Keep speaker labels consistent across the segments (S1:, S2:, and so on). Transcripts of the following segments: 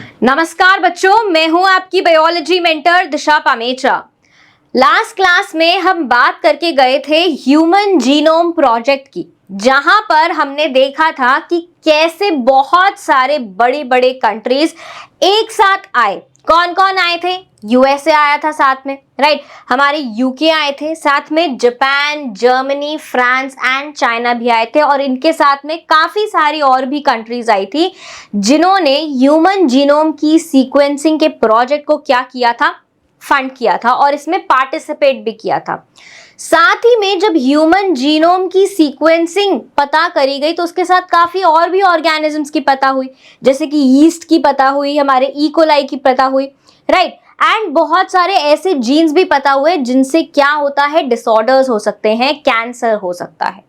S1: नमस्कार बच्चों, मैं हूं आपकी बायोलॉजी मेंटर दिशा पामेचा। लास्ट क्लास में हम बात करके गए थे ह्यूमन जीनोम प्रोजेक्ट की, जहां पर हमने देखा था कि कैसे बहुत सारे बड़े बड़े कंट्रीज एक साथ आए। कौन कौन आए थे? यूएसए आया था साथ में, राइट। हमारे यूके आए थे साथ में, Japan, Germany, France and China भी आए थे, और इनके साथ में काफी सारी और भी कंट्रीज आई थी जिन्होंने ह्यूमन जीनोम की सीक्वेंसिंग के प्रोजेक्ट को क्या किया था, फंड किया था और इसमें पार्टिसिपेट भी किया था। साथ ही में जब ह्यूमन जीनोम की सीक्वेंसिंग पता करी गई तो उसके साथ काफी और भी ऑर्गेनिजम्स की पता हुई, जैसे कि यीस्ट की पता हुई, हमारे इकोलाई की पता हुई, राइट। एंड बहुत सारे ऐसे जीन्स भी पता हुए जिनसे क्या होता है, डिसऑर्डर्स हो सकते हैं, कैंसर हो सकता है।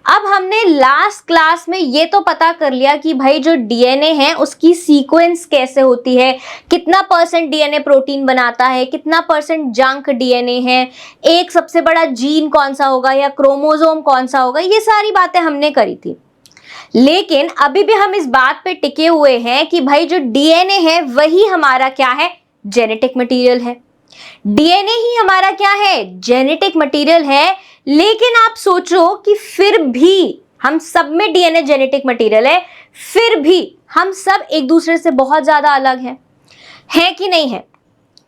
S1: अब हमने लास्ट क्लास में ये तो पता कर लिया कि भाई जो डीएनए है उसकी सीक्वेंस कैसे होती है, कितना परसेंट डीएनए प्रोटीन बनाता है, कितना परसेंट जंक डीएनए है, एक सबसे बड़ा जीन कौन सा होगा या क्रोमोसोम कौन सा होगा, ये सारी बातें हमने करी थी। लेकिन अभी भी हम इस बात पे टिके हुए हैं कि भाई जो डीएनए है वही हमारा क्या है, जेनेटिक मटेरियल है। डीएनए ही हमारा क्या है, जेनेटिक मटेरियल है। लेकिन आप सोचो कि फिर भी हम सब में डीएनए जेनेटिक मटेरियल है, फिर भी हम सब एक दूसरे से बहुत ज्यादा अलग हैं, है कि नहीं है?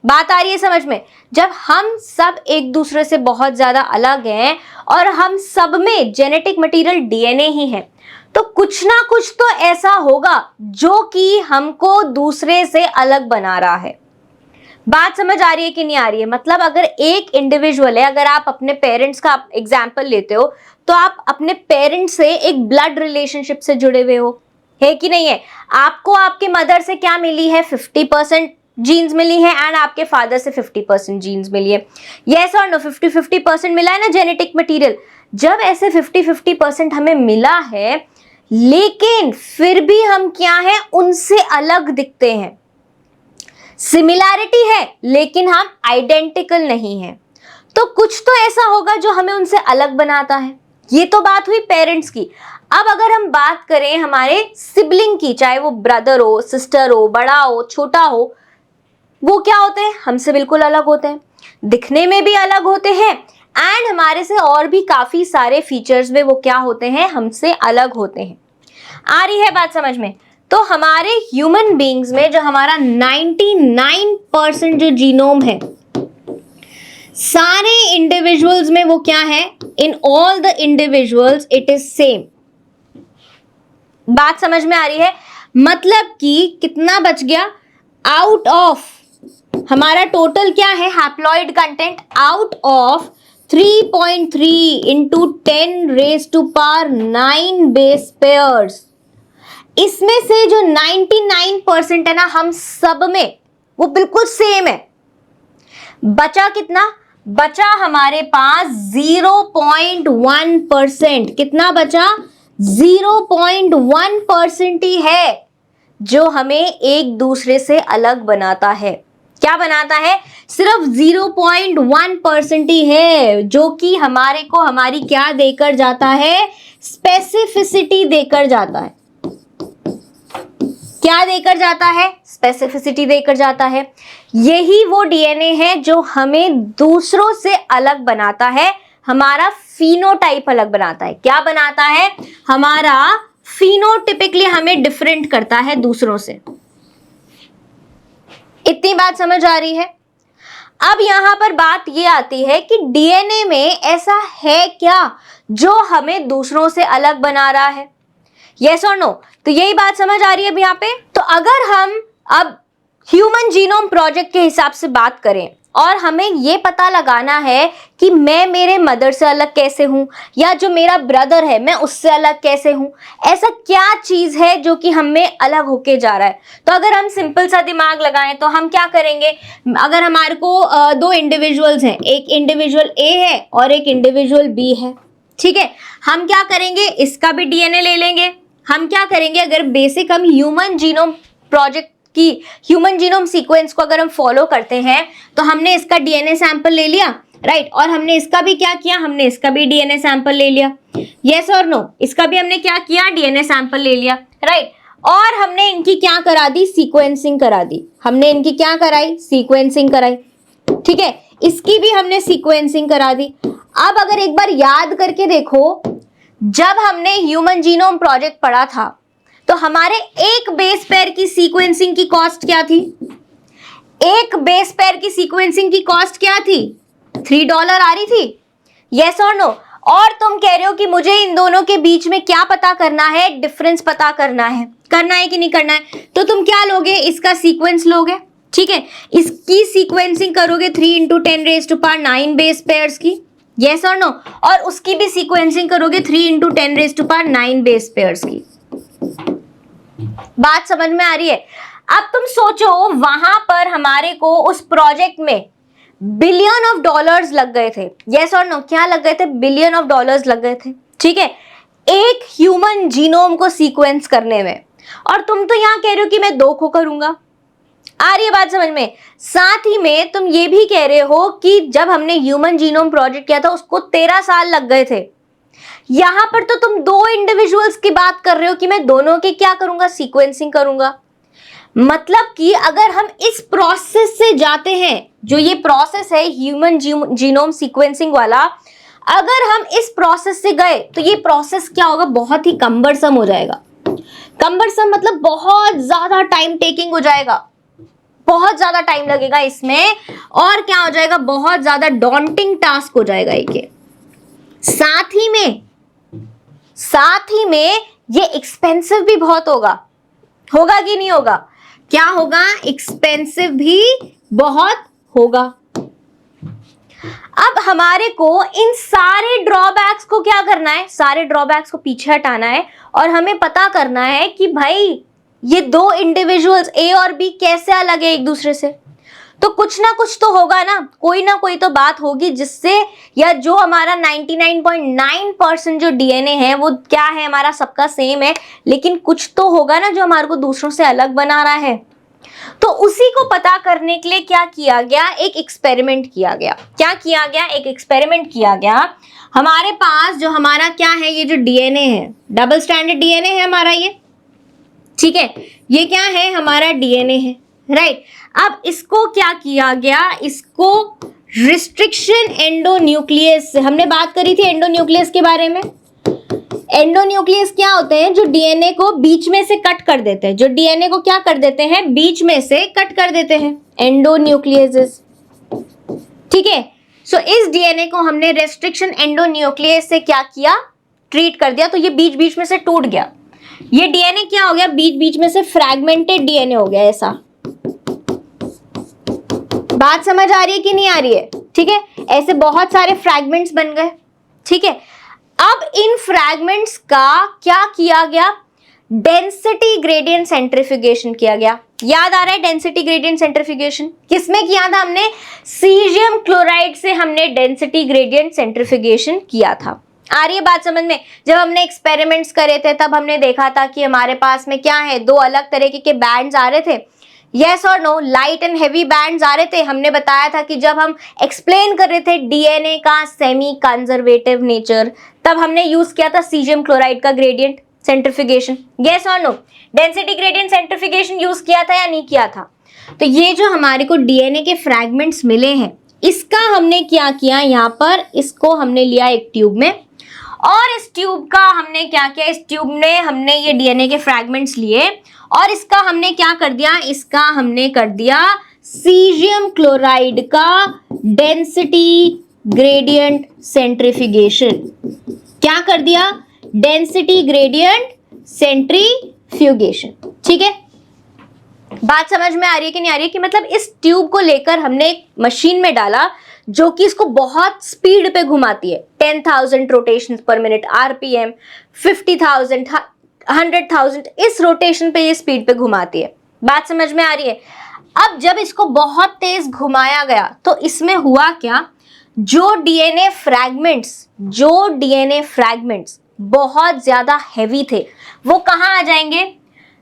S1: बात आ रही है समझ में? जब हम सब एक दूसरे से बहुत ज्यादा अलग हैं और हम सब में जेनेटिक मटेरियल डीएनए ही है, तो कुछ ना कुछ तो ऐसा होगा जो कि हमको दूसरे से अलग बना रहा है। बात समझ आ रही है कि नहीं आ रही है? मतलब अगर एक इंडिविजुअल है, अगर आप अपने पेरेंट्स का एग्जाम्पल लेते हो तो आप अपने पेरेंट्स से एक ब्लड रिलेशनशिप से जुड़े हुए हो, है कि नहीं है? आपको आपके मदर से क्या मिली है, 50% जीन्स मिली है एंड आपके फादर से 50% जीन्स मिली है। यस और नो? 50-50% मिला है ना जेनेटिक मटेरियल। जब ऐसे 50-50% हमें मिला है, लेकिन फिर भी हम क्या है, उनसे अलग दिखते हैं। सिमिलैरिटी है लेकिन हम आइडेंटिकल नहीं है, तो कुछ तो ऐसा होगा जो हमें उनसे अलग बनाता है। ये तो बात हुई पेरेंट्स की। अब अगर हम बात करें हमारे सिबलिंग की, चाहे वो ब्रदर हो, सिस्टर हो, बड़ा हो, छोटा हो, वो क्या होते हैं, हमसे बिल्कुल अलग होते हैं, दिखने में भी अलग होते हैं एंड हमारे से और भी काफी सारे फीचर्स में वो क्या होते हैं, हमसे अलग होते हैं। आ रही है बात समझ में? तो हमारे ह्यूमन बीइंग्स में जो हमारा 99% जो जीनोम है, सारे इंडिविजुअल्स में वो क्या है, in all the individuals it is same. बात समझ में आ रही है? मतलब कि कितना बच गया, आउट ऑफ हमारा टोटल क्या है, haploid content, out of 3.3 into 10⁻⁹ base pairs, इसमें से जो 99% है ना, हम सब में वो बिल्कुल सेम है। बचा कितना? बचा हमारे पास 0.1%। कितना बचा? 0.1% ही है जो हमें एक दूसरे से अलग बनाता है। क्या बनाता है? सिर्फ 0.1% ही है, जो कि हमारे को हमारी क्या देकर जाता है, स्पेसिफिसिटी देकर जाता है। क्या देकर जाता है? स्पेसिफिसिटी देकर जाता है। यही वो डीएनए है जो हमें दूसरों से अलग बनाता है, हमारा फिनोटाइप अलग बनाता है। क्या बनाता है? हमारा फिनोटिपिकली हमें डिफरेंट करता है दूसरों से। इतनी बात समझ आ रही है? अब यहां पर बात ये आती है कि डीएनए में ऐसा है क्या जो हमें दूसरों से अलग बना रहा है? यस और नो? तो यही बात समझ आ रही है अब यहाँ पे। तो अगर हम अब ह्यूमन जीनोम प्रोजेक्ट के हिसाब से बात करें और हमें ये पता लगाना है कि मैं मेरे मदर से अलग कैसे हूं, या जो मेरा ब्रदर है मैं उससे अलग कैसे हूं, ऐसा क्या चीज है जो कि हमें अलग होके जा रहा है। तो अगर हम सिंपल सा दिमाग लगाएं तो हम क्या करेंगे, अगर हमारे को दो इंडिविजुअल्स हैं, एक इंडिविजुअल ए है और एक इंडिविजुअल बी है, ठीक है, हम क्या करेंगे, इसका भी डीएनए ले लेंगे। हम क्या करेंगे, अगर बेसिक हम ह्यूमन जीनोम प्रोजेक्ट की ह्यूमन जीनोम सीक्वेंस को अगर हम फॉलो करते हैं तो हमने इसका डीएनए सैंपल ले लिया, राइट, और हमने इसका भी क्या किया, हमने इसका भी डीएनए सैंपल ले लिया। यस और नो? इसका भी हमने क्या किया, डीएनए सैंपल ले लिया, राइट। और हमने इनकी क्या करा दी, सीक्वेंसिंग करा दी। हमने इनकी क्या कराई, सीक्वेंसिंग कराई, ठीक है। इसकी भी हमने सीक्वेंसिंग करा दी। अब अगर एक बार याद करके देखो, जब हमने ह्यूमन जीनोम प्रोजेक्ट पढ़ा था तो हमारे एक बेस पेयर की सीक्वेंसिंग की कॉस्ट क्या थी, एक बेस पेयर की सीक्वेंसिंग की कॉस्ट क्या थी, $3 आ रही थी, यस और नो। और तुम कह रहे हो कि मुझे इन दोनों के बीच में क्या पता करना है, डिफरेंस पता करना है कि नहीं करना है, तो तुम क्या लोगे, इसका सीक्वेंस लोगे, ठीक है। इसकी सीक्वेंसिंग करोगे 3 × 10⁻9 बेस पेयर्स की, यस और नो। और उसकी भी सीक्वेंसिंग करोगे 3 × 10⁻9 बेस पेयर्स की। बात समझ में आ रही है। अब तुम सोचो, वहां पर हमारे को उस प्रोजेक्ट में बिलियन ऑफ डॉलर्स लग गए थे, यस और नो। क्या लग गए थे, बिलियन ऑफ डॉलर्स लग गए थे, ठीक है, एक ह्यूमन जीनोम को सीक्वेंस करने में। और तुम तो यहां कह रहे हो कि मैं 2 को करूंगा, आ रही है बात समझ में। साथ ही में तुम ये भी कह रहे हो कि जब हमने ह्यूमन जीनोम प्रोजेक्ट किया था उसको 13 साल लग गए थे। यहां पर तो तुम 2 इंडिविजुअल्स की बात कर रहे हो कि मैं दोनों के क्या करूंगा, सीक्वेंसिंग करूंगा। मतलब कि अगर हम इस प्रोसेस से जाते हैं, जो ये प्रोसेस है ह्यूमन जीनोम सीक्वेंसिंग वाला, अगर हम इस प्रोसेस से गए तो ये प्रोसेस क्या होगा, बहुत ही कम्बरसम हो जाएगा। कम्बरसम मतलब बहुत ज्यादा टाइम टेकिंग हो जाएगा, बहुत ज्यादा टाइम लगेगा इसमें। और क्या हो जाएगा, बहुत ज्यादा डॉन्टिंग टास्क हो जाएगा ये। साथ ही में ये एक्सपेंसिव भी बहुत होगा कि नहीं होगा, क्या होगा, एक्सपेंसिव भी बहुत होगा। अब हमारे को इन सारे ड्रॉबैक्स को क्या करना है, सारे ड्रॉबैक्स को पीछे हटाना है और हमें पता करना है कि भाई ये 2 इंडिविजुअल्स ए और बी कैसे अलग है एक दूसरे से। तो कुछ ना कुछ तो होगा ना कोई तो बात होगी जिससे, या जो हमारा 99.9% जो डीएनए है वो क्या है, हमारा सबका सेम है, लेकिन कुछ तो होगा ना जो हमारे को दूसरों से अलग बना रहा है। तो उसी को पता करने के लिए क्या किया गया, एक एक्सपेरिमेंट किया गया। क्या किया गया, एक एक्सपेरिमेंट किया गया। हमारे पास जो हमारा क्या है, ये जो डीएनए है, डबल स्ट्रैंडेड डीएनए है हमारा ये, ठीक है, ये क्या है, हमारा डीएनए है, राइट। अब इसको क्या किया गया, इसको रिस्ट्रिक्शन एंडोन्यूक्लियस, हमने बात करी थी एंडोन्यूक्लियस के बारे में। एंडोन्यूक्लियस क्या होते हैं, जो डीएनए को बीच में से कट कर देते हैं, जो डीएनए को क्या कर देते हैं, बीच में से कट कर देते हैं, एंडोन्यूक्लियस, ठीक है। सो इस डीएनए को हमने रेस्ट्रिक्शन एंडोन्यूक्लियस से क्या किया, ट्रीट कर दिया, तो ये बीच बीच में से टूट गया। ये डीएनए क्या हो गया, बीच बीच में से फ्रैगमेंटेड डीएनए हो गया ऐसा। बात समझ आ रही है कि नहीं आ रही है, ठीक है, ऐसे बहुत सारे फ्रैगमेंट्स बन गए, ठीक है। अब इन फ्रैगमेंट्स का क्या किया गया, डेंसिटी ग्रेडियंट सेंट्रीफ्यूगेशन किया गया। याद आ रहा है डेंसिटी ग्रेडियंट सेंट्रीफ्यूगेशन किसमें किया था हमने, सीजियम क्लोराइड से हमने डेंसिटी ग्रेडियंट सेंट्रीफ्यूगेशन किया था। आ रही है बात समझ में। जब हमने एक्सपेरिमेंट्स करे थे तब हमने देखा था कि हमारे पास में क्या है, 2 अलग तरीके के बैंड्स आ रहे थे, यस और no, light and heavy bands आ रहे थे। हमने बताया था कि जब हम एक्सप्लेन कर रहे थे डीएनए का सेमी कंजर्वेटिव नेचर, तब हमने यूज किया था सीजियम क्लोराइड का ग्रेडियंट सेंट्रीफ्यूगेशन, यस और no, density gradient centrifugation use किया था या नहीं किया था। तो ये जो हमारे को डीएनए के फ्रैगमेंट्स मिले हैं, इसका हमने क्या किया, यहाँ पर इसको हमने लिया एक ट्यूब में, और इस ट्यूब का हमने क्या किया, इस ट्यूब में हमने ये डीएनए के फ्रैगमेंट्स लिए और इसका हमने क्या कर दिया, इसका हमने कर दिया सीजियम क्लोराइड का डेंसिटी ग्रेडियंट सेंट्रीफ्यूगेशन। क्या कर दिया, डेंसिटी ग्रेडियंट सेंट्रीफ्यूगेशन, ठीक है। बात समझ में आ रही है कि नहीं आ रही है, कि मतलब इस ट्यूब को लेकर हमने एक मशीन में डाला जो कि इसको बहुत स्पीड पे घुमाती है, 10,000 रोटेशंस पर मिनट, आरपीएम 50,000 100,000, इस रोटेशन पे ये स्पीड पे घुमाती है। बात समझ में आ रही है। अब जब इसको बहुत तेज घुमाया गया तो इसमें हुआ क्या, जो डीएनए फ्रैगमेंट्स बहुत ज्यादा हैवी थे वो कहाँ आ जाएंगे,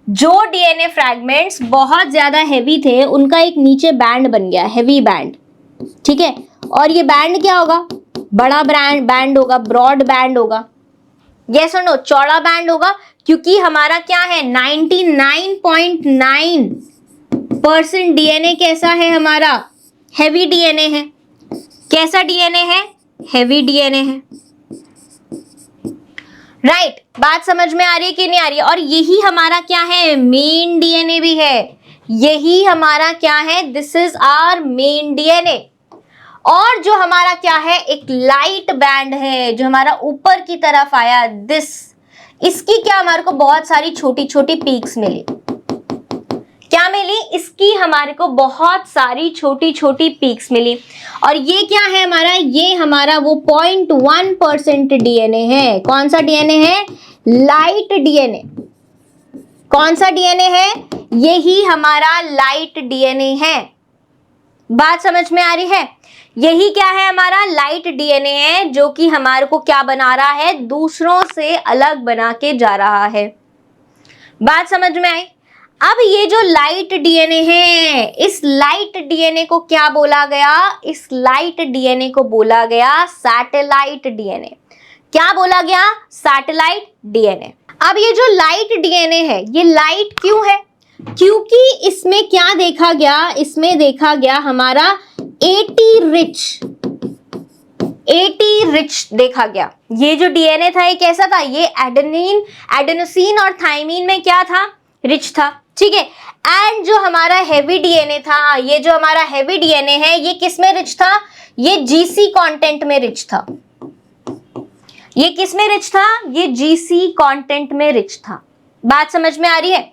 S1: जो डीएनए फ्रैगमेंट्स बहुत ज्यादा हैवी थे उनका एक नीचे बैंड बन गया, हैवी बैंड, ठीक है। और ये बैंड क्या होगा, बड़ा बैंड होगा, ब्रॉड बैंड होगा, यस और नो, चौड़ा बैंड होगा क्योंकि हमारा क्या है 99.9% डीएनए कैसा है हमारा, हैवी डीएनए है। कैसा डीएनए है, हैवी डीएनए है। राइट, बात समझ में आ रही है कि नहीं आ रही है? और यही हमारा क्या है, मेन डीएनए भी है। यही हमारा क्या है, this is our main DNA. और जो हमारा क्या है, एक लाइट बैंड है जो हमारा ऊपर की तरफ आया, दिस, इसकी क्या हमारे को बहुत सारी छोटी छोटी पीक्स मिली। क्या मिली, इसकी हमारे को बहुत सारी छोटी छोटी पीक्स मिली। और ये क्या है हमारा, ये हमारा वो 0.1% डीएनए है। कौन सा डीएनए है, लाइट डीएनए। कौन सा डीएनए है, यही हमारा लाइट डीएनए है। बात समझ में आ रही है? यही क्या है, हमारा लाइट डीएनए है जो कि हमारे को क्या बना रहा है, दूसरों से अलग बना के जा रहा है। बात समझ में आई? अब ये जो लाइट डीएनए है, इस लाइट डीएनए को क्या बोला गया, इस लाइट डीएनए को बोला गया सैटेलाइट डीएनए। क्या बोला गया, सैटेलाइट डीएनए। अब ये जो लाइट डीएनए है, ये लाइट क्यों है, क्योंकि इसमें क्या देखा गया, इसमें देखा गया हमारा एटी रिच देखा गया। ये जो डीएनए था ये कैसा था, ये एडेनोसिन और थाइमिन में क्या था, रिच था। ठीक है, एंड जो हमारा हैवी डीएनए था, ये जो हमारा हैवी डीएनए है, ये किस में रिच था, ये जीसी कंटेंट में रिच था। ये किस में रिच था, ये जीसी कंटेंट में रिच था। बात समझ में आ रही है?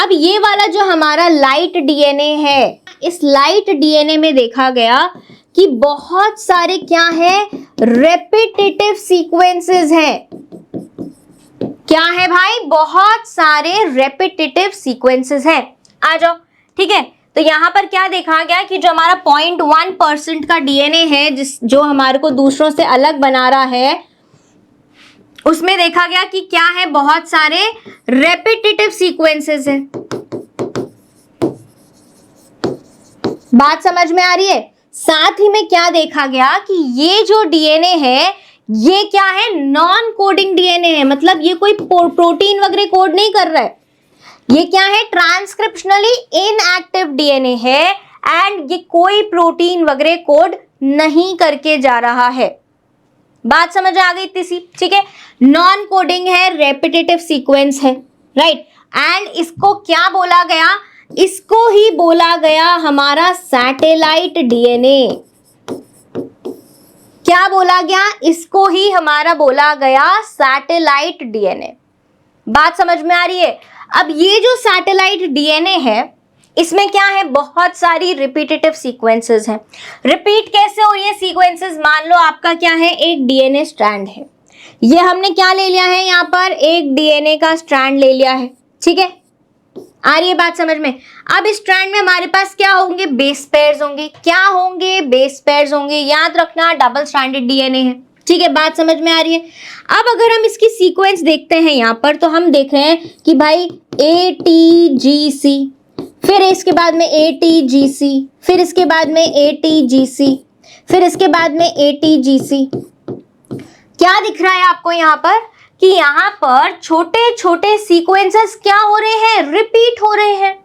S1: अब ये वाला जो हमारा लाइट डीएनए है, इस लाइट डीएनए में देखा गया कि बहुत सारे क्या है, रेपिटेटिव सीक्वेंसेस हैं। क्या है भाई, बहुत सारे रेपिटेटिव सीक्वेंसेस हैं। आ जाओ, ठीक है। तो यहां पर क्या देखा गया कि जो हमारा 0.1% का डीएनए है, जो हमारे को दूसरों से अलग बना रहा है, उसमें देखा गया कि क्या है, बहुत सारे रेपिटेटिव सीक्वेंसेस हैं। बात समझ में आ रही है? साथ ही में क्या देखा गया कि ये जो डीएनए है, ये क्या है, नॉन कोडिंग डीएनए है। मतलब ये कोई प्रोटीन वगैरह कोड नहीं कर रहा है। ये क्या है, ट्रांसक्रिप्शनली इनएक्टिव डीएनए है एंड ये कोई प्रोटीन वगैरह कोड नहीं करके जा रहा है। बात समझ आ गई इतनी सी? ठीक है, नॉन कोडिंग है, रेपिटेटिव सीक्वेंस है, राइट। एंड इसको क्या बोला गया, इसको ही बोला गया हमारा सैटेलाइट डीएनए। क्या बोला गया, इसको ही हमारा बोला गया सैटेलाइट डीएनए। बात समझ में आ रही है? अब ये जो सैटेलाइट डीएनए है, इसमें क्या है, बहुत सारी रिपीटेटिव सीक्वेंसेस हैं। रिपीट कैसे हो रही है सीक्वेंसेस, मान लो आपका क्या है, एक डीएनए स्ट्रैंड है। ये हमने क्या ले लिया है, यहाँ पर एक डीएनए का स्ट्रैंड ले लिया है। ठीक है, आ रही है बात समझ में? अब इस स्ट्रैंड में हमारे पास क्या होंगे, बेस पेयर्स होंगे। क्या होंगे, बेस पेयर्स होंगे। याद रखना, डबल स्ट्रैंडेड डीएनए है। ठीक है, बात समझ में आ रही है? अब अगर हम इसकी सीक्वेंस देखते हैं यहाँ पर, तो हम देख रहे हैं कि भाई ATGC, फिर इसके बाद में ATGC, फिर इसके बाद में ATGC, फिर इसके बाद में ATGC। क्या दिख रहा है आपको यहाँ पर कि यहाँ पर छोटे छोटे सीक्वेंसेस क्या हो रहे हैं, रिपीट हो रहे हैं।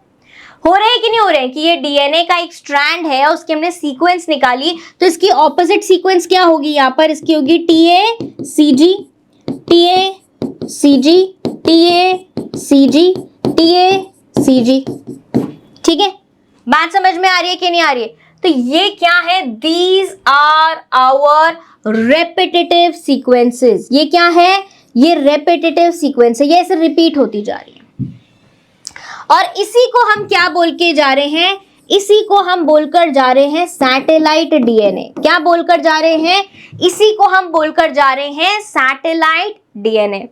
S1: हो रहे हैं कि नहीं हो रहे हैं? कि ये डीएनए का एक स्ट्रैंड है, उसकी हमने सीक्वेंस निकाली, तो इसकी ऑपोजिट सीक्वेंस क्या होगी, यहाँ पर इसकी होगी TACG, TACG, TACG, TACG। ठीक है, बात समझ में आ रही है कि नहीं आ रही है? तो ये क्या है, these are our repetitive sequences. ये क्या है, ये रेपिटेटिव सीक्वेंस है, ये ऐसे रिपीट होती जा रही है। और इसी को हम क्या बोल के जा रहे हैं, इसी को हम बोलकर जा रहे हैं सैटेलाइट डीएनए। क्या बोलकर जा रहे हैं, इसी को हम बोलकर जा रहे हैं सैटेलाइट डीएनए।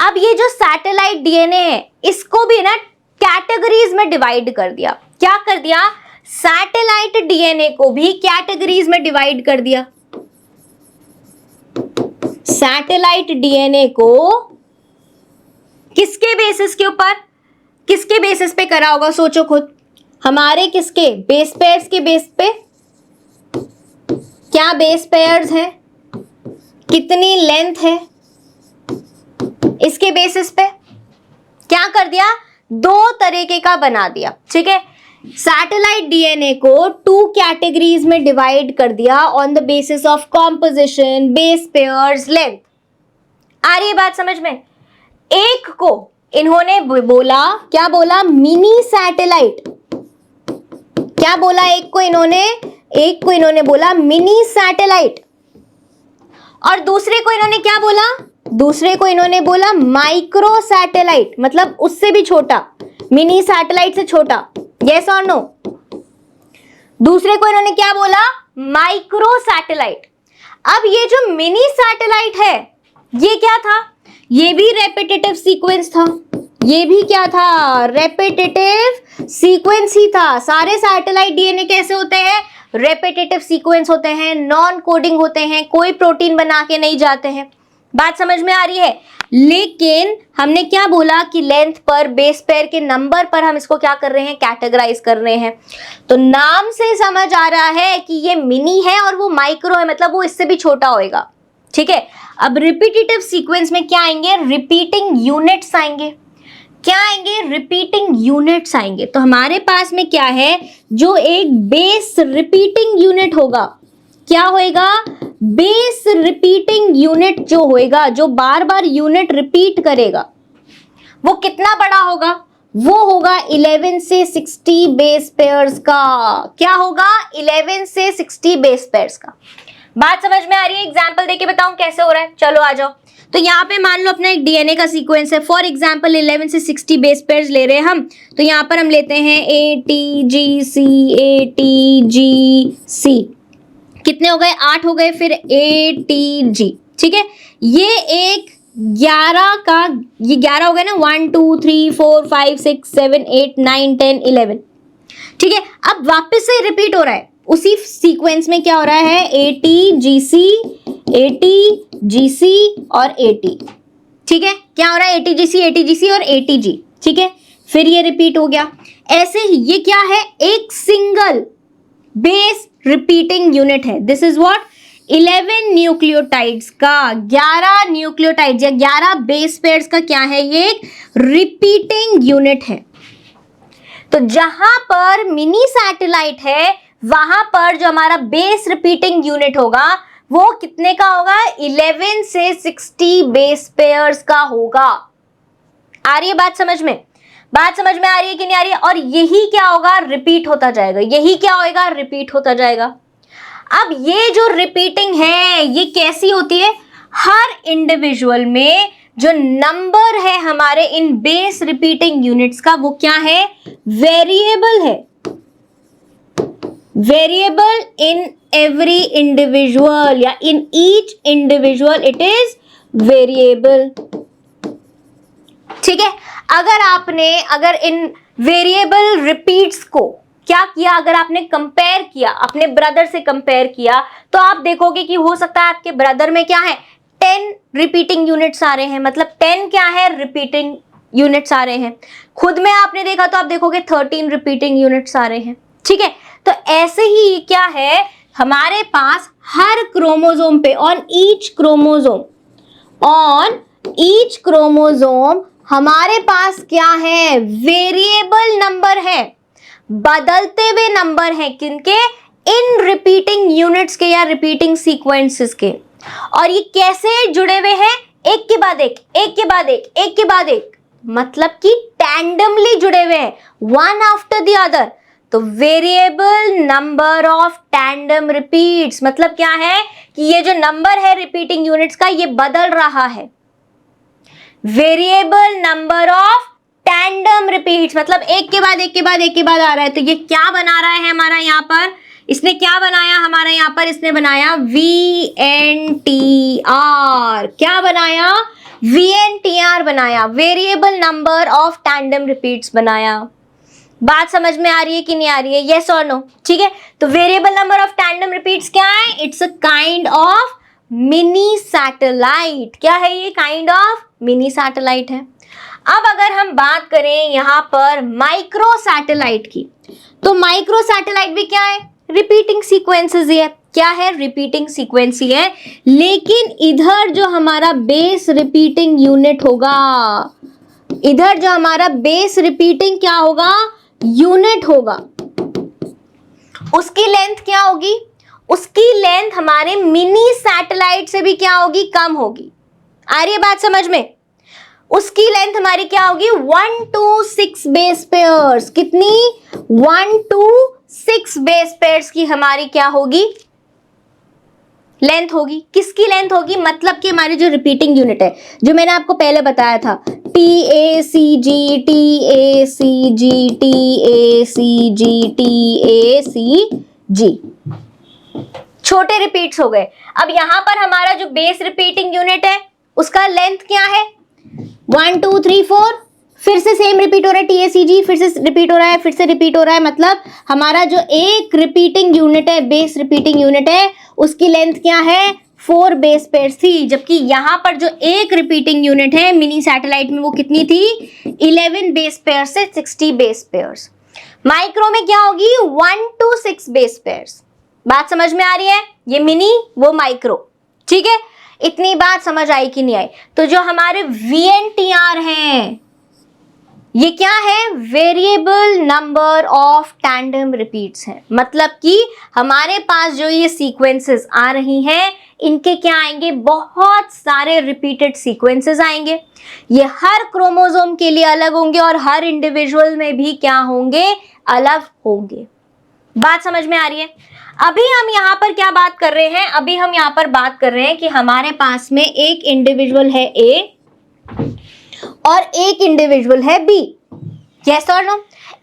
S1: अब ये जो सैटेलाइट डीएनए है, इसको भी ना कैटेगरीज में डिवाइड कर दिया। क्या कर दिया, सैटेलाइट डीएनए को भी कैटेगरीज में डिवाइड कर दिया। सैटेलाइट डीएनए को किसके बेसिस के ऊपर, किसके बेसिस पे करा होगा, सोचो खुद। हमारे किसके, बेस पेयर्स के बेस पे। क्या बेस पेयर्स है, कितनी लेंथ है, इसके बेसिस पे क्या कर दिया, 2 तरीके का बना दिया, ठीक है। सैटेलाइट डीएनए को 2 कैटेगरीज में डिवाइड कर दिया on the basis of composition, base pairs, length. आ रही है बात समझ में? एक को इन्होंने बोला, क्या बोला, मिनी सैटेलाइट। क्या बोला एक को इन्होंने बोला मिनी सैटेलाइट, और दूसरे को इन्होंने बोला माइक्रो सैटेलाइट, मतलब उससे भी छोटा, मिनी सैटेलाइट से छोटा। यस और नो? दूसरे को इन्होंने क्या बोला, माइक्रो सैटेलाइट। अब ये जो मिनी सैटेलाइट है, ये क्या था, ये भी रेपिटेटिव सीक्वेंस था। ये भी क्या था, रेपिटेटिव सीक्वेंस ही था। सारे सैटेलाइट डीएनए कैसे होते हैं, रेपिटेटिव सीक्वेंस होते हैं, नॉन कोडिंग होते हैं, कोई प्रोटीन बना के नहीं जाते हैं। बात समझ में आ रही है? लेकिन हमने क्या बोला कि लेंथ पर, बेस पेयर के नंबर पर हम इसको क्या कर रहे हैं, कैटेगराइज कर रहे हैं। तो नाम से समझ आ रहा है कि ये मिनी है और वो माइक्रो है, मतलब वो इससे भी छोटा होएगा, ठीक है। अब रिपीटेटिव सीक्वेंस में क्या आएंगे, रिपीटिंग यूनिट्स आएंगे। क्या आएंगे, रिपीटिंग यूनिट्स आएंगे। तो हमारे पास में क्या है, जो एक बेस रिपीटिंग यूनिट होगा, क्या होएगा, बेस रिपीटिंग यूनिट जो होएगा, जो बार बार यूनिट रिपीट करेगा, वो कितना बड़ा होगा, वो होगा 11 से 60 बेस पेयर्स का। क्या होगा, 11 से 60 बेस पेयर्स का। बात समझ में आ रही है? एग्जाम्पल देके बताऊं कैसे हो रहा है, चलो आ जाओ। तो यहाँ पे मान लो अपना एक डीएनए का सीक्वेंस है, फॉर एग्जाम्पल 11 से 60 बेस पेयर्स ले रहे हैं हम। तो यहाँ पर हम लेते हैं ATGC, ATGC, कितने हो गए, 8 हो गए, फिर ATG, ठीक है। ये एक 11 हो गए ना, 1 2 3 4 5 6 7 8 9 10 11, ठीक है। अब वापस से रिपीट हो रहा है उसी सीक्वेंस में, क्या हो रहा है, ATGC, ATGC और AT, ठीक है। क्या हो रहा है, ATGC, ATGC और ATG, ठीक है। फिर ये रिपीट हो गया। ऐसे ही ये क्या है, एक सिंगल बेस रिपीटिंग यूनिट है। दिस इज व्हाट, 11 न्यूक्लियोटाइड्स का, 11 न्यूक्लियोटाइड्स या 11 बेस पेयर्स का क्या है, ये एक रिपीटिंग यूनिट है। तो जहां पर मिनी सैटेलाइट है, वहां पर जो हमारा बेस रिपीटिंग यूनिट होगा, वो कितने का होगा, 11 से 60 बेस पेयर्स का होगा। आ रही है बात समझ में? बात समझ में आ रही है कि नहीं आ रही है? और यही क्या होगा, रिपीट होता जाएगा। यही क्या होएगा, रिपीट होता जाएगा। अब ये जो रिपीटिंग है, ये कैसी होती है, हर इंडिविजुअल में जो नंबर है हमारे इन बेस रिपीटिंग यूनिट्स का, वो क्या है, वेरिएबल है। वेरिएबल इन एवरी इंडिविजुअल या in each individual it is variable, ठीक है। अगर इन वेरिएबल रिपीट्स को क्या किया, अगर आपने कंपेयर किया, अपने ब्रदर से कंपेयर किया, तो आप देखोगे कि हो सकता है आपके ब्रदर में क्या है, 10 रिपीटिंग यूनिट्स आ रहे हैं, मतलब 10 क्या है, रिपीटिंग यूनिट्स आ रहे हैं। खुद में आपने देखा तो आप देखोगे 13 रिपीटिंग यूनिट्स आ रहे हैं, ठीक है। तो ऐसे ही क्या है, हमारे पास हर क्रोमोसोम पे, ऑन ईच क्रोमोसोम हमारे पास क्या है, वेरिएबल नंबर है, बदलते हुए नंबर है, किनके, इन रिपीटिंग यूनिट्स के या रिपीटिंग सीक्वेंसेस के। और ये कैसे जुड़े हुए हैं, एक के बाद एक, एक के बाद एक, एक के बाद एक, मतलब कि टैंडमली जुड़े हुए हैं, वन आफ्टर द अदर। तो variable number of tandem repeats, मतलब क्या है कि ये जो नंबर है रिपीटिंग यूनिट्स का, ये बदल रहा है। Variable number of tandem repeats, मतलब एक के बाद एक के बाद एक के बाद आ रहा है। तो ये क्या बना रहा है हमारा यहाँ पर, इसने क्या बनाया हमारा यहाँ पर, इसने बनाया VNTR। क्या बनाया, VNTR बनाया, variable number of tandem repeats बनाया। बात समझ में आ रही है कि नहीं आ रही है, यस और नो, ठीक है। तो variable number of tandem repeats क्या है, it's a kind of mini satellite. क्या है ये, काइंड ऑफ मिनी सैटेलाइट है। अब अगर हम बात करें यहाँ पर माइक्रो सैटेलाइट की, तो माइक्रो सैटेलाइट भी क्या है, रिपीटिंग सीक्वेंसेस ही है। क्या है, रिपीटिंग सीक्वेंस ही है। लेकिन इधर जो हमारा बेस रिपीटिंग यूनिट होगा, इधर जो हमारा बेस रिपीटिंग क्या होगा, यूनिट होगा, उसकी लेंथ क्या होगी, उसकी लेंथ हमारे मिनी सैटेलाइट से भी क्या होगी, कम होगी। आ रही है बात समझ में? उसकी लेंथ हमारी क्या होगी, 1 to 6 बेस पेयर्स। कितनी, 1 to 6 बेस पेयर्स की हमारी क्या होगी, लेंथ होगी। किसकी लेंथ होगी, मतलब कि हमारी जो रिपीटिंग यूनिट है, जो मैंने आपको पहले बताया था, TACG TACG TACG TACG, छोटे रिपीट्स हो गए। अब यहां पर हमारा जो बेस रिपीटिंग यूनिट है उसका लेंथ क्या है, 1 2 3 4, फिर से सेम रिपीट हो रहा है, TACG फिर से रिपीट हो रहा है, फिर से रिपीट हो रहा है। मतलब हमारा जो एक रिपीटिंग यूनिट है, बेस रिपीटिंग यूनिट है, उसकी लेंथ क्या है, 4 बेस पेयर्स थी। जबकि यहां पर जो एक रिपीटिंग यूनिट है मिनी सैटेलाइट में, वो कितनी थी, 11 बेस पेयर्स से 60 बेस पेयर्स। माइक्रो में क्या होगी, 1 to 6 बेस पेयर्स। बात समझ में आ रही है, ये मिनी वो माइक्रो, ठीक है। इतनी बात समझ आई कि नहीं आई? तो जो हमारे VNTR हैं, ये क्या है, variable number of tandem repeats हैं। मतलब कि हमारे पास जो ये सीक्वेंसेस आ रही हैं, इनके क्या आएंगे, बहुत सारे रिपीटेड सीक्वेंसेस आएंगे। ये हर क्रोमोसोम के लिए अलग होंगे और हर इंडिविजुअल में भी क्या होंगे, अलग होंगे। बात समझ में आ रही है? अभी हम यहाँ पर क्या बात कर रहे हैं, अभी हम यहाँ पर बात कर रहे हैं कि हमारे पास में एक इंडिविजुअल है A और एक इंडिविजुअल है B। यस और नो?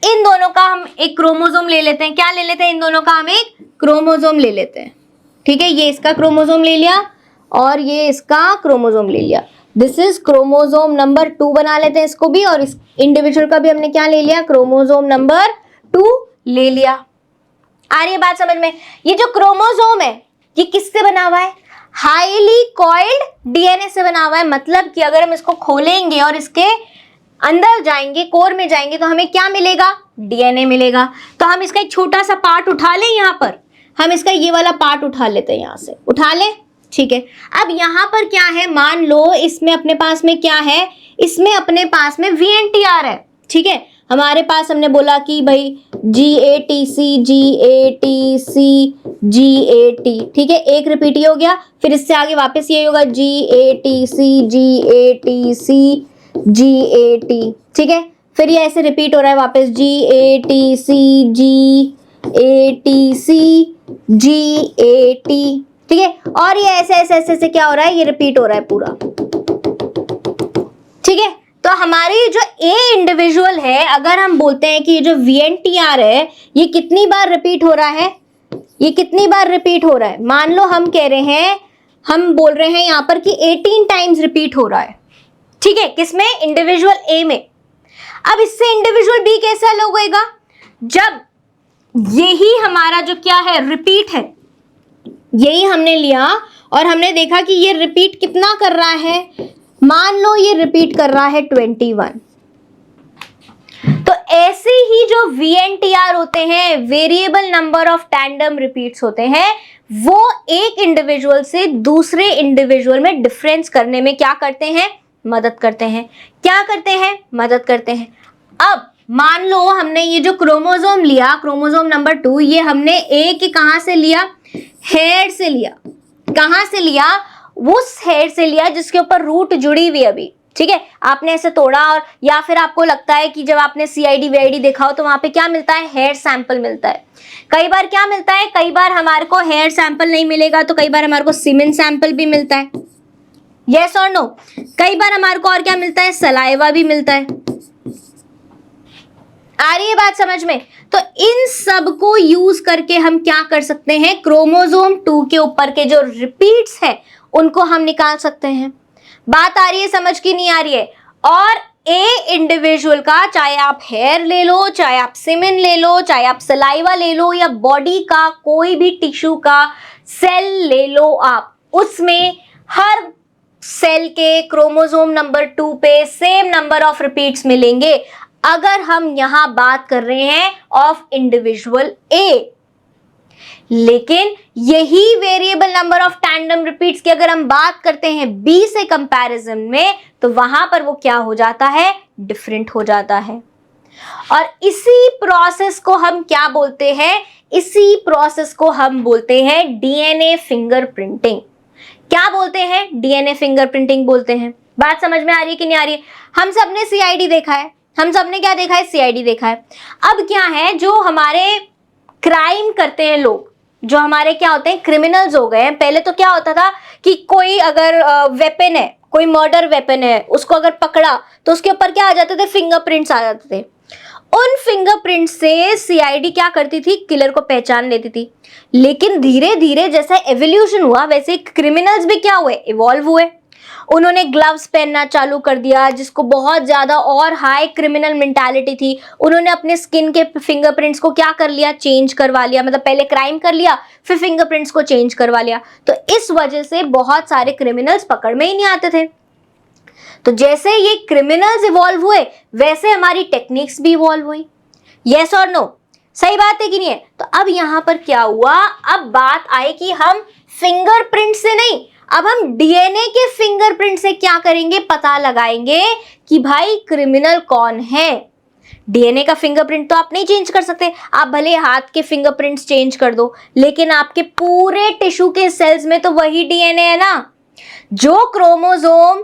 S1: इन दोनों का हम एक क्रोमोसोम ले लेते हैं। क्या ले लेते हैं, इन दोनों का हम एक क्रोमोसोम ले लेते हैं। ठीक है, ये इसका क्रोमोसोम ले लिया और ये इसका क्रोमोसोम ले लिया। दिस इज क्रोमोसोम नंबर 2 बना लेते हैं इसको भी, और इस इंडिविजुअल का भी हमने क्या ले लिया, क्रोमोसोम नंबर 2 ले लिया। आ रही है बात समझ में? ये जो क्रोमोसोम है ये किससे बना हुआ है, हाईली कॉइल्ड DNA से बना हुआ है। मतलब कि अगर हम इसको खोलेंगे और इसके अंदर जाएंगे, कोर में जाएंगे, तो हमें क्या मिलेगा, DNA मिलेगा। तो हम इसका एक छोटा सा पार्ट उठा लें, यहाँ पर हम इसका ये वाला पार्ट उठा लेते हैं, यहाँ से उठा ले, ठीक है। अब यहाँ पर क्या है, मान लो इसमें अपने पास में क्या है, इसमें अपने पास में VNTR है, ठीक है। हमारे पास हमने बोला कि भाई GATC GATC GAT, ठीक है, एक रिपीट ही हो गया। फिर इससे आगे वापस ये होगा GATC GATC GAT, ठीक है। फिर ये ऐसे रिपीट हो रहा है वापस GATC GATC GAT, ठीक है। और ये ऐसे ऐसे ऐसे ऐसे क्या हो रहा है, ये रिपीट हो रहा है पूरा, ठीक है। तो हमारी जो A इंडिविजुअल है, अगर हम बोलते हैं कि ये जो VNTR है ये कितनी बार रिपीट हो रहा है, ये कितनी बार रिपीट हो रहा है, मान लो हम कह रहे हैं, हम बोल रहे हैं यहाँ पर कि 18 टाइम्स रिपीट हो रहा है, ठीक है। किसमें, इंडिविजुअल A में। अब इससे इंडिविजुअल B कैसे अलग होएगा, जब यही हमारा जो क्या है, रिपीट है, यही हमने लिया और हमने देखा कि ये रिपीट कितना कर रहा है, मान लो ये रिपीट कर रहा है 21। तो ऐसे ही जो VNTR होते हैं, variable number of tandem repeats होते हैं, वो एक इंडिविजुअल से दूसरे इंडिविजुअल में डिफरेंस करने में क्या करते हैं, मदद करते हैं। क्या करते हैं, मदद करते हैं। अब मान लो हमने ये जो क्रोमोसोम लिया, क्रोमोसोम नंबर 2, ये हमने A के कहां से लिया, हेड से लिया। कहां से लिया, उस हेड से लिया जिसके ऊपर रूट जुड़ी हुई अभी, ठीक है। आपने ऐसे तोड़ा, और या फिर आपको लगता है कि जब आपने CID VID देखा हो तो वहां पे क्या मिलता है, हेयर सैंपल मिलता है। कई बार क्या मिलता है, कई बार हमारे को हेयर सैंपल नहीं मिलेगा तो कई बार हमारे को सीमेन सैंपल भी मिलता है, यस और नो। कई बार हमारे को और क्या मिलता है, सलाइवा भी मिलता है। आ रही है बात समझ में? तो इन सब को यूज करके हम क्या कर सकते हैं, क्रोमोसोम 2 के ऊपर के जो रिपीट्स है उनको हम निकाल सकते हैं। बात आ रही है समझ की नहीं आ रही है? और A इंडिविजुअल का, चाहे आप हेयर ले लो, चाहे आप सीमेन ले लो, चाहे आप सलाइवा ले लो, या बॉडी का कोई भी टिश्यू का सेल ले लो आप, उसमें हर सेल के क्रोमोसोम नंबर 2 पे सेम नंबर ऑफ रिपीट्स मिलेंगे। अगर हम यहां बात कर रहे हैं ऑफ इंडिविजुअल A, लेकिन यही variable number of tandem repeats की अगर हम बात करते हैं बी से कंपैरिजन में, तो वहां पर वो क्या हो जाता है, डिफरेंट हो जाता है। और इसी प्रोसेस को हम क्या बोलते हैं, इसी प्रोसेस को हम बोलते हैं डीएनए फिंगरप्रिंटिंग। क्या बोलते हैं, डीएनए फिंगरप्रिंटिंग बोलते हैं। बात समझ में आ रही है कि नहीं आ रही है? हम सबने सीआईडी देखा है, हम सबने क्या देखा है, सीआईडी देखा है। अब क्या है, जो हमारे क्राइम करते हैं लोग, जो हमारे क्या होते हैं, क्रिमिनल्स हो गए हैं। पहले तो क्या होता था कि कोई अगर वेपन है, कोई मर्डर वेपन है, उसको अगर पकड़ा तो उसके ऊपर क्या आ जाते थे, फिंगरप्रिंट्स आ जाते थे। उन फिंगरप्रिंट से सीआईडी क्या करती थी, किलर को पहचान लेती थी। लेकिन धीरे धीरे जैसे एवोल्यूशन हुआ, वैसे क्रिमिनल्स भी क्या हुए, इवॉल्व हुए। उन्होंने ग्लव्स पहनना चालू कर दिया, जिसको बहुत ज्यादा और हाई क्रिमिनल मेंटालिटी थी। उन्होंने अपने स्किन के फिंगरप्रिंट्स को क्या कर लिया, चेंज करवा लिया। मतलब पहले क्राइम कर लिया, फिर फिंगरप्रिंट्स को चेंज करवा लिया। तो इस वजह से बहुत सारे क्रिमिनल्स पकड़ में ही नहीं आते थे। तो जैसे ये क्रिमिनल्स इवॉल्व हुए, वैसे हमारी टेक्निक्स भी इवॉल्व हुई। यस और नो, सही बात है कि नहीं है? तो अब यहां पर क्या हुआ, अब बात आई कि हम फिंगरप्रिंट से नहीं, अब हम डीएनए के फिंगरप्रिंट से क्या करेंगे, पता लगाएंगे कि भाई क्रिमिनल कौन है। डीएनए का फिंगरप्रिंट तो आप नहीं चेंज कर सकते, आप भले हाथ के फिंगरप्रिंट्स चेंज कर दो, लेकिन आपके पूरे टिश्यू के सेल्स में तो वही डीएनए है ना। जो क्रोमोसोम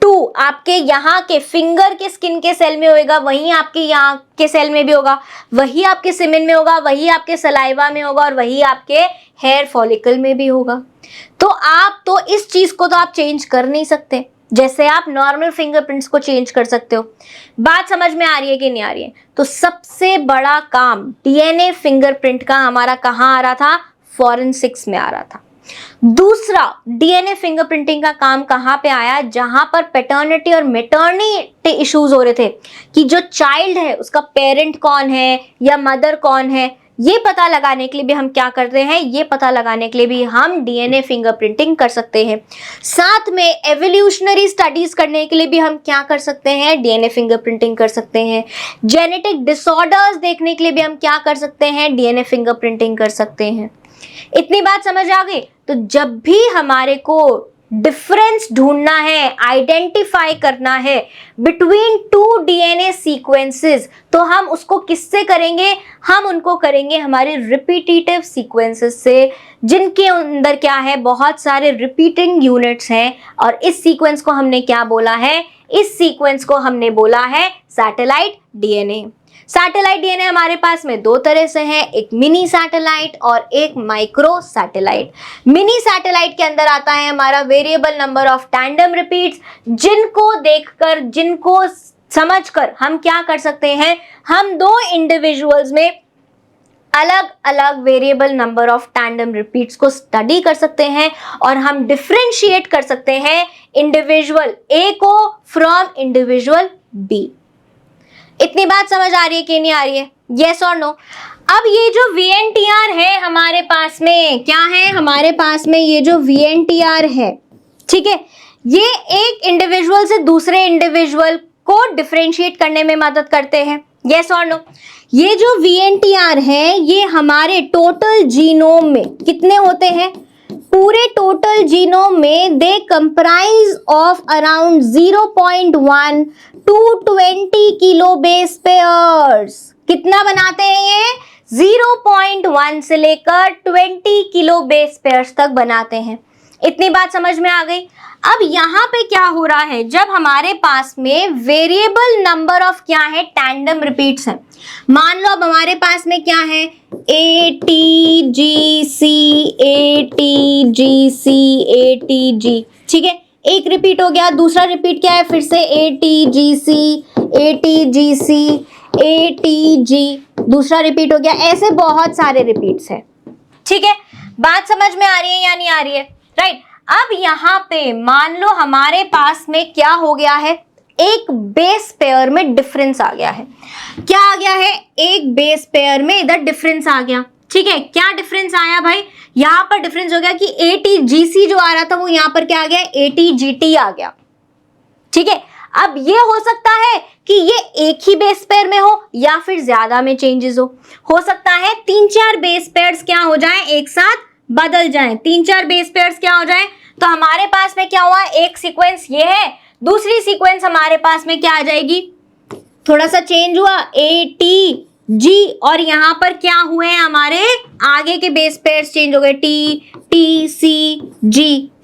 S1: 2 आपके यहाँ के फिंगर के स्किन के सेल में होगा, वही आपके यहाँ के सेल में भी होगा, वही आपके सीमेन में होगा, वही आपके सलाइवा में होगा, और वही आपके हेयर फॉलिकल में भी होगा। तो आप तो इस चीज को तो आप चेंज कर नहीं सकते, जैसे आप नॉर्मल फिंगरप्रिंट्स को चेंज कर सकते हो। बात समझ में आ रही है कि नहीं आ रही है? तो सबसे बड़ा काम डीएनए फिंगरप्रिंट का हमारा कहाँ आ रहा था, फॉरेंसिक्स में आ रहा था। दूसरा डीएनए फिंगरप्रिंटिंग का काम कहां पे आया, जहां पर पैटर्निटी और मैटर्निटी इश्यूज हो रहे थे कि जो चाइल्ड है उसका पेरेंट कौन है या मदर कौन है, ये पता लगाने के लिए भी हम क्या करते हैं, ये पता लगाने के लिए भी हम डीएनए फिंगरप्रिंटिंग कर सकते हैं। साथ में एवोल्यूशनरी स्टडीज करने के लिए भी हम क्या कर सकते हैं, डीएनए फिंगरप्रिंटिंग कर सकते हैं। जेनेटिक डिसऑर्डर्स देखने के लिए भी हम क्या कर सकते हैं, डीएनए फिंगरप्रिंटिंग कर सकते हैं। इतनी बात समझ आ गई? तो जब भी हमारे को डिफरेंस ढूंढना है, आइडेंटिफाई करना है बिटवीन 2 डीएनए सीक्वेंसेस, तो हम उसको किससे करेंगे, हम उनको करेंगे हमारे रिपीटेटिव सीक्वेंसेस से, जिनके अंदर क्या है, बहुत सारे रिपीटिंग यूनिट्स हैं। और इस सीक्वेंस को हमने क्या बोला है, इस सीक्वेंस को हमने बोला है सैटेलाइट डीएनए। सैटेलाइट डीएनए हमारे पास में 2 तरह से है, एक मिनी सैटेलाइट और एक माइक्रो सैटेलाइट। मिनी सैटेलाइट के अंदर आता है हमारा variable number of tandem repeats, जिनको देखकर, जिनको समझकर हम क्या कर सकते हैं, हम 2 इंडिविजुअल्स में अलग अलग variable number of tandem repeats को स्टडी कर सकते हैं, और हम डिफरेंशिएट कर सकते हैं इंडिविजुअल ए को फ्रॉम इंडिविजुअल बी। इतनी बात समझ आ रही है कि नहीं आ रही है? यस और नो? अब ये जो VNTR है हमारे पास में, क्या है हमारे पास में, ये जो VNTR है, ठीक है, ये एक इंडिविजुअल से दूसरे इंडिविजुअल को डिफरेंशिएट करने में मदद करते हैं। यस और नो? ये जो VNTR है, ये हमारे टोटल जीनोम में कितने होते हैं, पूरे टोटल जीनोम में they comprise of around 0.1 to 20 kilo base pairs. कितना बनाते हैं ये, 0.1 से लेकर 20 किलो बेस पेयर्स तक बनाते हैं। इतनी बात समझ में आ गई? अब यहाँ पे क्या हो रहा है, जब हमारे पास में वेरिएबल नंबर ऑफ क्या है, टैंडम रिपीट्स हैं। मान लो अब हमारे पास में क्या है, ATGC ATGC ATG, ठीक है, एक रिपीट हो गया। दूसरा रिपीट क्या है, फिर से ATGC ATGC ATG, दूसरा रिपीट हो गया। ऐसे बहुत सारे रिपीट्स हैं, ठीक है। बात समझ में आ रही है या नहीं आ रही है? राइट। अब यहाँ पे मान लो हमारे पास में क्या हो गया है, एक बेस पेयर में डिफरेंस आ गया है। क्या आ गया है, एक बेस पेयर में इधर डिफरेंस आ गया, ठीक है। क्या डिफरेंस आया भाई, यहाँ पर डिफरेंस हो गया कि ATGC जो आ रहा था वो यहाँ पर क्या आ गया, ATGT आ गया, ठीक है। अब ये हो सकता है कि ये एक ही बेस पेयर में हो या फिर ज्यादा में चेंजेस हो सकता है 3-4 बेस पेयर्स क्या हो जाएं, एक साथ बदल जाएं, 3-4 बेस पेयर्स क्या हो जाएं। तो हमारे पास में क्या हुआ, एक सीक्वेंस ये है, दूसरी सीक्वेंस हमारे पास में क्या आ जाएगी, थोड़ा सा चेंज हुआ ATG, और यहां पर क्या हुए हैं, हमारे आगे के बेस पेयर्स चेंज हो गए, TTCG,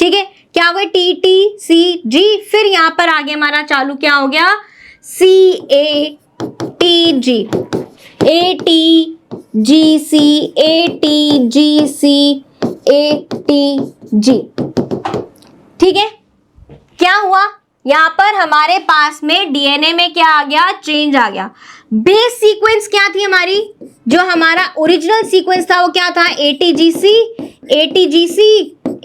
S1: ठीक है, क्या हो गए TTCG, फिर यहां पर आगे हमारा चालू क्या हो गया CATG, ATGC, ATGC, ATG, ठीक है। क्या हुआ, यहां पर हमारे पास में डीएनए में क्या आ गया, चेंज आ गया। बेस सीक्वेंस क्या थी हमारी, जो हमारा ओरिजिनल सीक्वेंस था वो क्या था, ATGC, ATGC,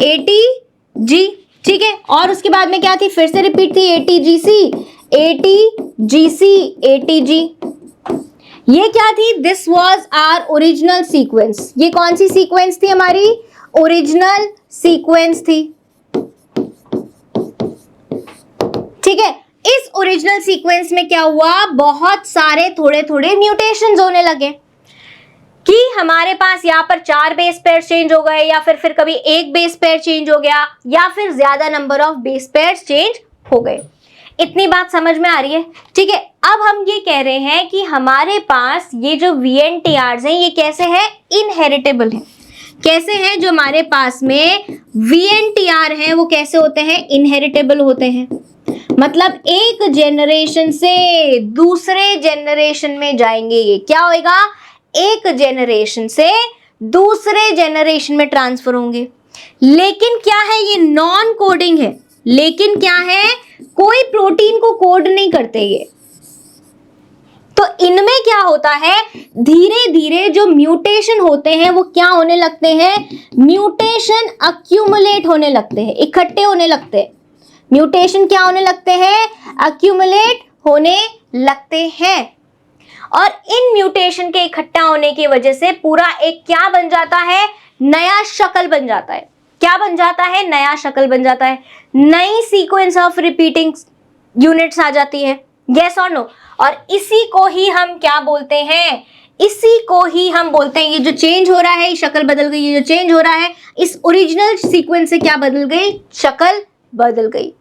S1: ATG, ठीक है। और उसके बाद में क्या थी, फिर से रिपीट थी ATGC, ATGC, ATG। ये क्या थी, this was our original sequence. ये कौन सी सीक्वेंस थी, हमारी ओरिजिनल सीक्वेंस थी, ठीक है। इस ओरिजिनल सीक्वेंस में क्या हुआ, बहुत सारे थोड़े थोड़े म्यूटेशंस होने लगे कि हमारे पास यहाँ पर 4 बेस पेयर चेंज हो गए, या फिर कभी एक बेस पेयर चेंज हो गया, या फिर ज्यादा number of base pair change हो गए। इतनी बात समझ में आ रही है, ठीक है। अब हम ये कह रहे हैं कि हमारे पास ये जो VNTRs हैं ये कैसे है, इनहेरिटेबल है। कैसे हैं, जो हमारे पास में VNTR हैं वो कैसे होते हैं, इनहेरिटेबल होते हैं। मतलब एक जेनरेशन से दूसरे जेनरेशन में जाएंगे, ये क्या होएगा, एक जेनरेशन से दूसरे जेनरेशन में ट्रांसफर होंगे। लेकिन क्या है, ये नॉन कोडिंग है, लेकिन क्या है, कोई प्रोटीन को कोड नहीं करते ये। तो इनमें क्या होता है, धीरे धीरे जो म्यूटेशन होते हैं वो क्या होने लगते हैं, म्यूटेशन अक्यूमुलेट होने लगते हैं, इकट्ठे होने लगते हैं। म्यूटेशन क्या होने लगते हैं, अक्यूमुलेट होने लगते हैं। और इन म्यूटेशन के इकट्ठा होने की वजह से पूरा एक क्या बन जाता है, नया शक्ल बन जाता है। क्या बन जाता है, नया शक्ल बन जाता है, नई सीक्वेंस ऑफ रिपीटिंग यूनिट्स आ जाती है, यस और नो। और इसी को ही हम क्या बोलते हैं, इसी को ही हम बोलते हैं, ये जो चेंज हो रहा है, शक्ल बदल गई, ये जो चेंज हो रहा है इस ओरिजिनल सीक्वेंस से क्या बदल गई, शक्ल बदल गई।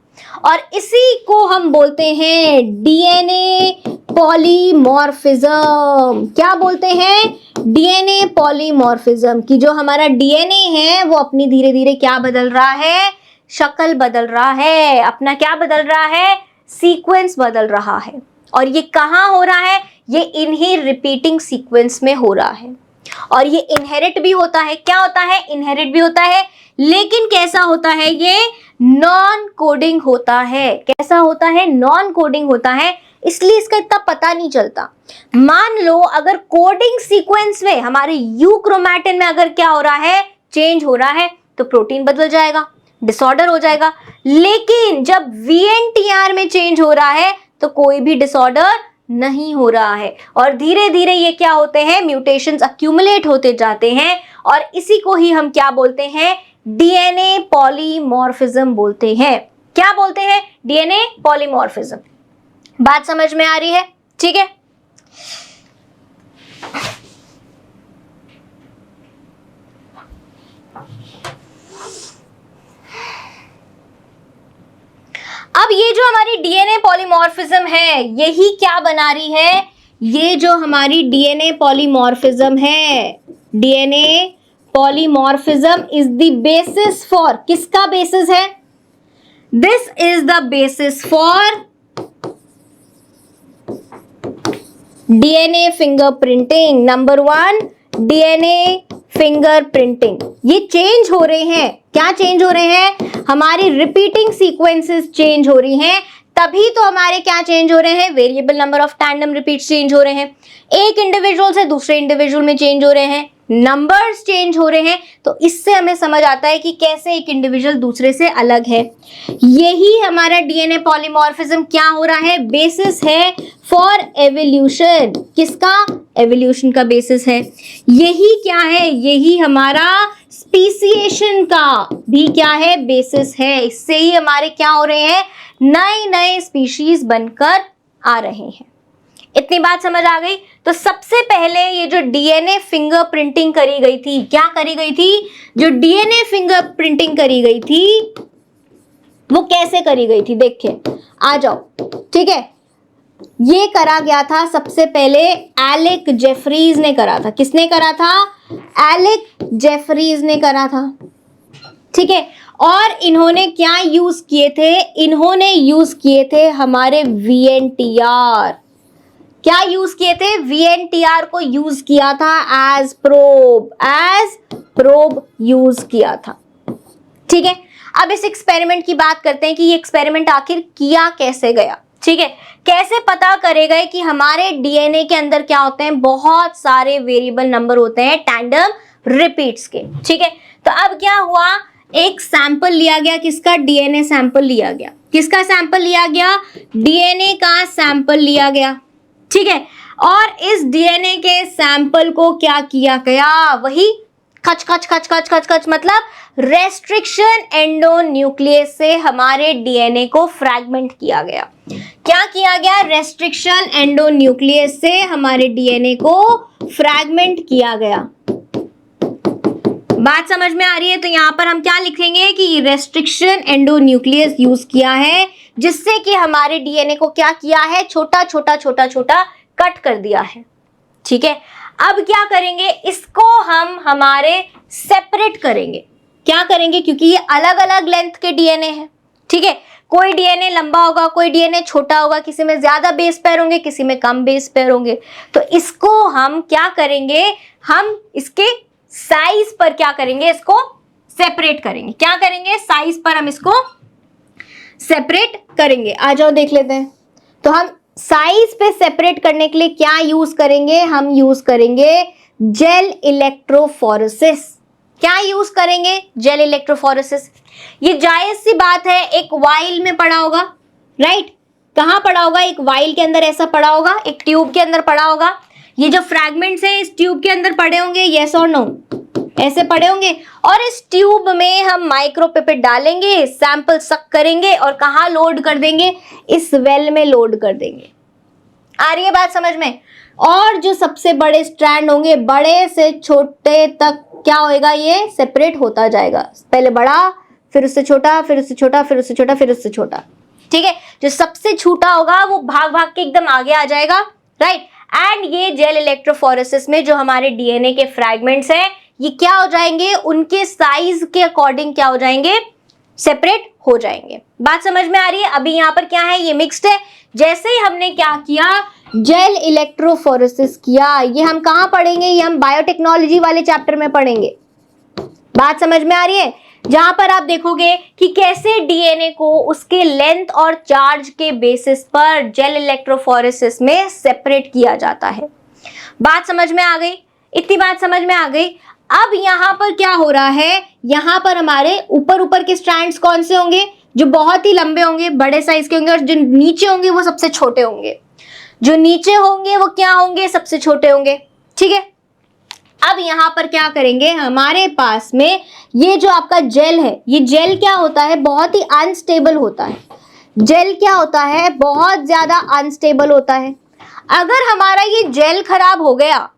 S1: और इसी को हम बोलते हैं डीएनए पॉलीमॉर्फिज्म। क्या बोलते हैं, डीएनए पॉलीमॉर्फिज्म, कि जो हमारा डीएनए है वो अपनी धीरे धीरे क्या बदल रहा है, शक्ल बदल रहा है, अपना क्या बदल रहा है, सीक्वेंस बदल रहा है। और ये कहाँ हो रहा है, ये इन्हीं रिपीटिंग सीक्वेंस में हो रहा है। और ये इनहेरिट भी होता है, क्या होता है, इनहेरिट भी होता है, लेकिन कैसा होता है, ये नॉन कोडिंग होता है। कैसा होता है, नॉन कोडिंग होता है, इसलिए इसका इतना पता नहीं चलता। मान लो अगर कोडिंग सीक्वेंस में हमारे यूक्रोमैटिन में अगर क्या हो रहा है, चेंज हो रहा है, तो प्रोटीन बदल जाएगा, डिसऑर्डर हो जाएगा। लेकिन जब VNTR में चेंज हो रहा है तो कोई भी डिसऑर्डर नहीं हो रहा है। और धीरे धीरे ये क्या होते हैं, म्यूटेशंस अक्यूमुलेट होते जाते हैं। और इसी को ही हम क्या बोलते हैं, डीएनए पॉलीमॉर्फिज्म बोलते हैं। क्या बोलते हैं, डीएनए पॉलीमॉर्फिज्म। बात समझ में आ रही है, ठीक है। अब ये जो हमारी डीएनए पॉलीमॉर्फिज्म है, यही क्या बना रही है, ये जो हमारी डीएनए पॉलीमॉर्फिज्म है, DNA polymorphism is the basis for, किसका बेसिस है, this is the basis for DNA fingerprinting. Number 1, DNA fingerprinting. ये चेंज हो रहे हैं, क्या चेंज हो रहे हैं, हमारी रिपीटिंग सीक्वेंसेस चेंज हो रही हैं, तभी तो हमारे क्या चेंज हो रहे हैं, variable number of tandem repeats change हो रहे हैं। एक इंडिविजुअल से दूसरे इंडिविजुअल में चेंज हो रहे हैं, नंबर्स चेंज हो रहे हैं, तो इससे हमें समझ आता है कि कैसे एक इंडिविजुअल दूसरे से अलग है। यही हमारा डीएनए पॉलीमॉर्फिज्म क्या हो रहा है, बेसिस है फॉर एवोल्यूशन। किसका, एवोल्यूशन का बेसिस है। यही क्या है, यही हमारा स्पीसिएशन का भी क्या है, बेसिस है। इससे ही हमारे क्या हो रहे हैं, नए नए स्पीशीज बनकर आ रहे हैं। इतनी बात समझ आ गई। तो सबसे पहले ये जो डीएनए फिंगरप्रिंटिंग करी गई थी, क्या करी गई थी, जो डीएनए फिंगरप्रिंटिंग करी गई थी वो कैसे करी गई थी, देखिए आ जाओ, ठीक है। ये करा गया था सबसे पहले एलेक जेफरीज ने करा था। किसने करा था, एलेक जेफरीज ने करा था, ठीक है। और इन्होंने क्या यूज किए थे, इन्होंने यूज किए थे हमारे वीएनटीआर। क्या यूज किए थे, वीएनटीआर को यूज किया था एज प्रोब यूज किया था, ठीक है। अब इस एक्सपेरिमेंट की बात करते हैं कि ये एक्सपेरिमेंट आखिर किया कैसे गया, ठीक है। कैसे पता करेगा कि हमारे डीएनए के अंदर क्या होते हैं, बहुत सारे वेरिएबल नंबर होते हैं टैंडम रिपीट्स के, ठीक है। तो अब क्या हुआ, एक सैंपल लिया गया, किसका, डीएनए सैंपल लिया गया। किसका सैंपल लिया गया, डीएनए का सैंपल लिया गया, ठीक है। और इस डीएनए के सैंपल को क्या किया गया, वही खच खच खच खच खच खच मतलब रेस्ट्रिक्शन एंडोन्यूक्लियस से हमारे डीएनए को फ्रैगमेंट किया गया। क्या किया गया, रेस्ट्रिक्शन एंडोन्यूक्लियस से हमारे डीएनए को फ्रैगमेंट किया गया। बात समझ में आ रही है। तो यहां पर हम क्या लिखेंगे कि रेस्ट्रिक्शन एंडोन्यूक्लियस यूज किया है, जिससे कि हमारे डीएनए को क्या किया है, छोटा छोटा छोटा छोटा कट कर दिया है, ठीक है। अब क्या करेंगे, इसको हम हमारे सेपरेट करेंगे। क्या करेंगे, क्योंकि ये अलग अलग लेंथ के डीएनए हैं, ठीक है। कोई डीएनए लंबा होगा, कोई डीएनए छोटा होगा, किसी में ज्यादा बेस पेयर होंगे, किसी में कम बेस पेयर होंगे। तो इसको हम क्या करेंगे, हम इसके साइज पर क्या करेंगे, इसको सेपरेट करेंगे। क्या करेंगे, साइज पर हम इसको सेपरेट करेंगे। आ जाओ देख लेते हैं। तो हम साइज पे सेपरेट करने के लिए क्या यूज करेंगे, हम यूज करेंगे जेल इलेक्ट्रोफोरेसिस। क्या यूज करेंगे, जेल इलेक्ट्रोफोरेसिस। ये जायज सी बात है, एक वाइल में पड़ा होगा, राइट। कहां पड़ा होगा, एक वाइल के अंदर ऐसा पड़ा होगा, एक ट्यूब के अंदर पड़ा होगा। ये जो फ्रैगमेंट्स हैं इस ट्यूब के अंदर पड़े होंगे, यस और नो, ऐसे पड़े होंगे। और इस ट्यूब में हम माइक्रोपिपेट डालेंगे, सैंपल सक करेंगे और कहाँ लोड कर देंगे, इस वेल में लोड कर देंगे। आ रही है बात समझ में। और जो सबसे बड़े स्ट्रैंड होंगे, बड़े से छोटे तक क्या होएगा, ये सेपरेट होता जाएगा। पहले बड़ा, फिर उससे छोटा, फिर उससे छोटा, फिर उससे छोटा, फिर उससे छोटा, ठीक है। जो सबसे छोटा होगा वो भाग भाग के एकदम आगे आ जाएगा, राइट। एंड ये जेल इलेक्ट्रोफोरेसिस में जो हमारे डीएनए के फ्रैगमेंट्स हैं, ये क्या हो जाएंगे, उनके साइज के अकॉर्डिंग क्या हो जाएंगे, सेपरेट हो जाएंगे। बात समझ में आ रही है। अभी यहाँ पर क्या है, ये मिक्स्ड है। जैसे ही हमने क्या किया, जेल इलेक्ट्रोफोरेसिस किया, ये हम कहाँ पढ़ेंगे, ये हम बायोटेक्नोलॉजी वाले चैप्टर में पढ़ेंगे। बात समझ में आ रही है, जहां पर आप देखोगे कि कैसे डीएनए को उसके लेंथ और चार्ज के बेसिस पर जेल इलेक्ट्रोफोरेसिस में सेपरेट किया जाता है। बात समझ में आ गई, इतनी बात समझ में आ गई। अब यहां पर क्या हो रहा है, यहां पर हमारे ऊपर ऊपर के स्ट्रैंड्स कौन से होंगे, जो बहुत ही लंबे होंगे, बड़े साइज के होंगे, और जो नीचे होंगे वो सबसे छोटे होंगे। जो नीचे होंगे वो क्या होंगे, सबसे छोटे होंगे, ठीक है। अब यहां पर क्या करेंगे, हमारे पास में ये जो आपका जेल है, ये जेल क्या होता है, बहुत ही अनस्टेबल होता है। जेल क्या होता है, बहुत ज्यादा अनस्टेबल होता है। अगर हमारा ये जेल खराब हो गया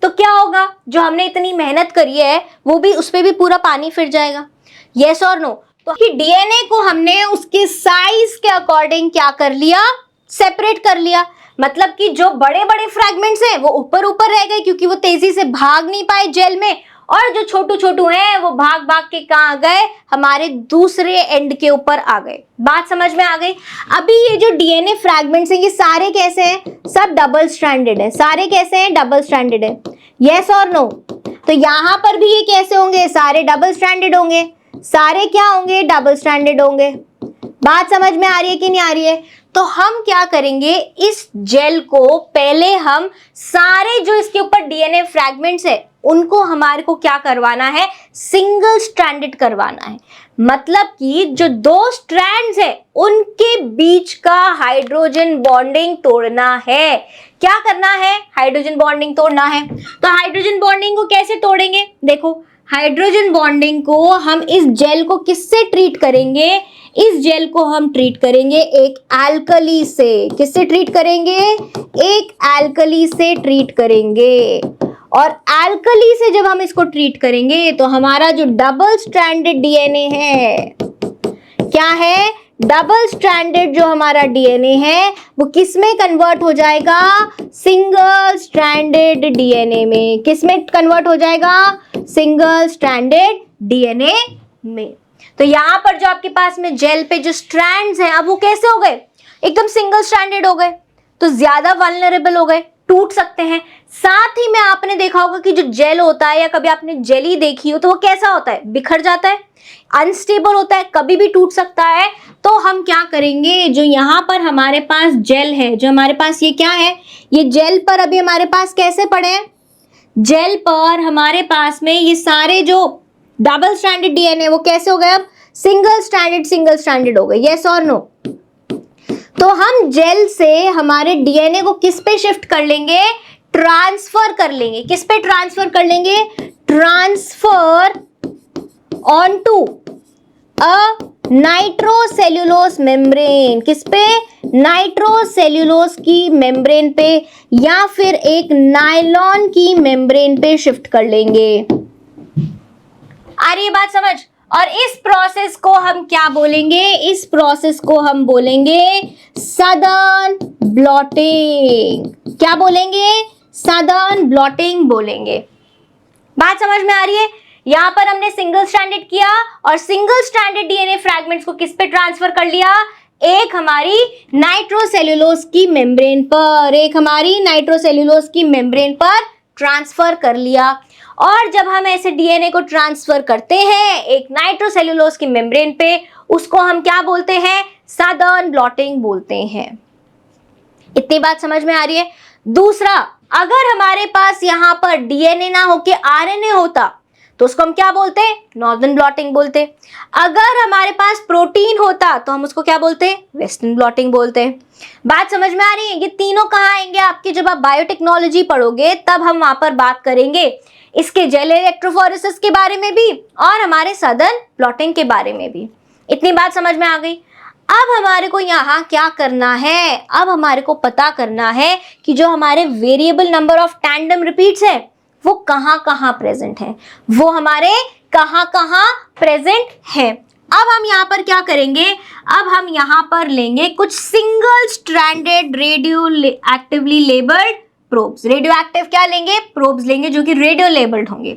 S1: तो क्या होगा, जो हमने इतनी मेहनत करी है वो भी, उस पर भी पूरा पानी फिर जाएगा, यस और नो। तो डीएनए को हमने उसके साइज के अकॉर्डिंग क्या कर लिया, सेपरेट कर लिया। मतलब कि जो बड़े बड़े फ्रैगमेंट्स हैं वो ऊपर ऊपर रह गए, क्योंकि वो तेजी से भाग नहीं पाए जेल में, और जो छोटू छोटू हैं वो भाग भाग के कहाँ गए, हमारे दूसरे एंड के ऊपर आ गए। बात समझ में आ गई। अभी ये जो डीएनए फ्रैगमेंट्स हैं, ये सारे कैसे हैं, सब डबल स्ट्रैंडेड है। सारे कैसे हैं, डबल स्ट्रैंडेड है, यस और नो। तो यहां पर भी ये कैसे होंगे, सारे डबल स्ट्रैंडेड होंगे। सारे क्या होंगे, डबल स्ट्रैंडेड होंगे। बात समझ में आ रही है कि नहीं आ रही है। तो हम क्या करेंगे, इस जेल को पहले हम सारे जो इसके ऊपर डीएनए फ्रैगमेंट्स है उनको हमारे को क्या करवाना है, सिंगल स्ट्रैंडेड करवाना है। मतलब कि जो दो स्ट्रैंड्स है उनके बीच का हाइड्रोजन बॉन्डिंग तोड़ना है। क्या करना है, हाइड्रोजन बॉन्डिंग तोड़ना है। तो हाइड्रोजन बॉन्डिंग को कैसे तोड़ेंगे, देखो हाइड्रोजन बॉन्डिंग को हम इस जेल को किससे ट्रीट करेंगे, इस जेल को हम ट्रीट करेंगे एक एल्कली से। किससे ट्रीट करेंगे, एक एल्कली से ट्रीट करेंगे। और एल्कली से जब हम इसको ट्रीट करेंगे तो हमारा जो डबल स्ट्रैंडेड डीएनए है, क्या है, डबल स्ट्रैंडेड जो हमारा डीएनए है वो किस में कन्वर्ट हो जाएगा, सिंगल स्ट्रैंडेड डीएनए में। किस में कन्वर्ट हो जाएगा, सिंगल स्ट्रैंडेड डीएनए में। तो यहां पर जो आपके पास में जेल पे जो स्ट्रैंड्स हैं अब वो कैसे हो गए, एकदम सिंगल स्ट्रैंडेड हो गए, तो ज्यादा वल्नरेबल हो गए, टूट सकते हैं। साथ ही में आपने देखा होगा कि जो जेल होता है या कभी आपने जेली देखी हो तो वो कैसा होता है, बिखर जाता है, अनस्टेबल होता है, कभी भी टूट सकता है। तो हम क्या करेंगे, जो यहाँ पर हमारे पास जेल है, जो हमारे पास ये क्या है, ये जेल पर अभी हमारे पास कैसे पड़े हैं, जेल पर हमारे पास में ये सारे जो डबल स्ट्रैंडेड डीएनए वो कैसे हो गए, अब सिंगल स्ट्रैंडेड हो गए, यस और नो। तो हम जेल से हमारे डीएनए को किस पे शिफ्ट कर लेंगे, ट्रांसफर कर लेंगे। किस पे ट्रांसफर कर लेंगे, ट्रांसफर ऑनटू अ नाइट्रोसेल्युलोज मेम्ब्रेन। किस पे, नाइट्रोसेल्युलोज की मेम्ब्रेन पे या फिर एक नायलॉन की मेम्ब्रेन पे शिफ्ट कर लेंगे। आ रही है बात समझ। और इस प्रोसेस को हम क्या बोलेंगे, इस प्रोसेस को हम बोलेंगे सदर्न ब्लॉटिंग। क्या बोलेंगे, सदर्न ब्लॉटिंग बोलेंगे। बात समझ में आ रही है। यहां पर हमने सिंगल स्ट्रैंडेड किया और सिंगल स्ट्रैंडेड डीएनए फ्रैगमेंट्स को किस पे ट्रांसफर कर लिया, एक हमारी नाइट्रोसेल्युलोज की मेम्ब्रेन पर, एक हमारी नाइट्रोसेल्युलोज की मेम्ब्रेन पर ट्रांसफर कर लिया। और जब हम ऐसे डीएनए को ट्रांसफर करते हैं एक नाइट्रोसेल्युलोज की मेम्ब्रेन पे, उसको हम क्या बोलते हैं, सदर्न ब्लॉटिंग बोलते हैं। इतनी बात समझ में आ रही है। दूसरा, अगर हमारे पास यहां पर डीएनए ना होके आरएनए होता तो उसको हम क्या बोलते, नॉर्दर्न ब्लॉटिंग बोलते। अगर हमारे पास प्रोटीन होता तो हम उसको क्या बोलते, वेस्टर्न ब्लॉटिंग बोलते। बात समझ में आ रही है। ये तीनों कहाँ आएंगे आपके, जब आप बायोटेक्नोलॉजी पढ़ोगे तब हम वहां पर बात करेंगे इसके जेल इलेक्ट्रोफोरेसिस के बारे में भी और हमारे सदर्न ब्लॉटिंग के बारे में भी। इतनी बात समझ में आ गई। अब हमारे को यहाँ क्या करना है, अब हमारे को पता करना है कि जो हमारे variable number of tandem repeats है वो कहाँ कहाँ प्रेजेंट है, वो हमारे कहाँ कहाँ प्रेजेंट है। अब हम यहाँ पर क्या करेंगे, अब हम यहाँ पर लेंगे कुछ single stranded radio actively labelled probes. Radio active क्या लेंगे, प्रोब्स लेंगे जो कि रेडियो लेबल्ड होंगे।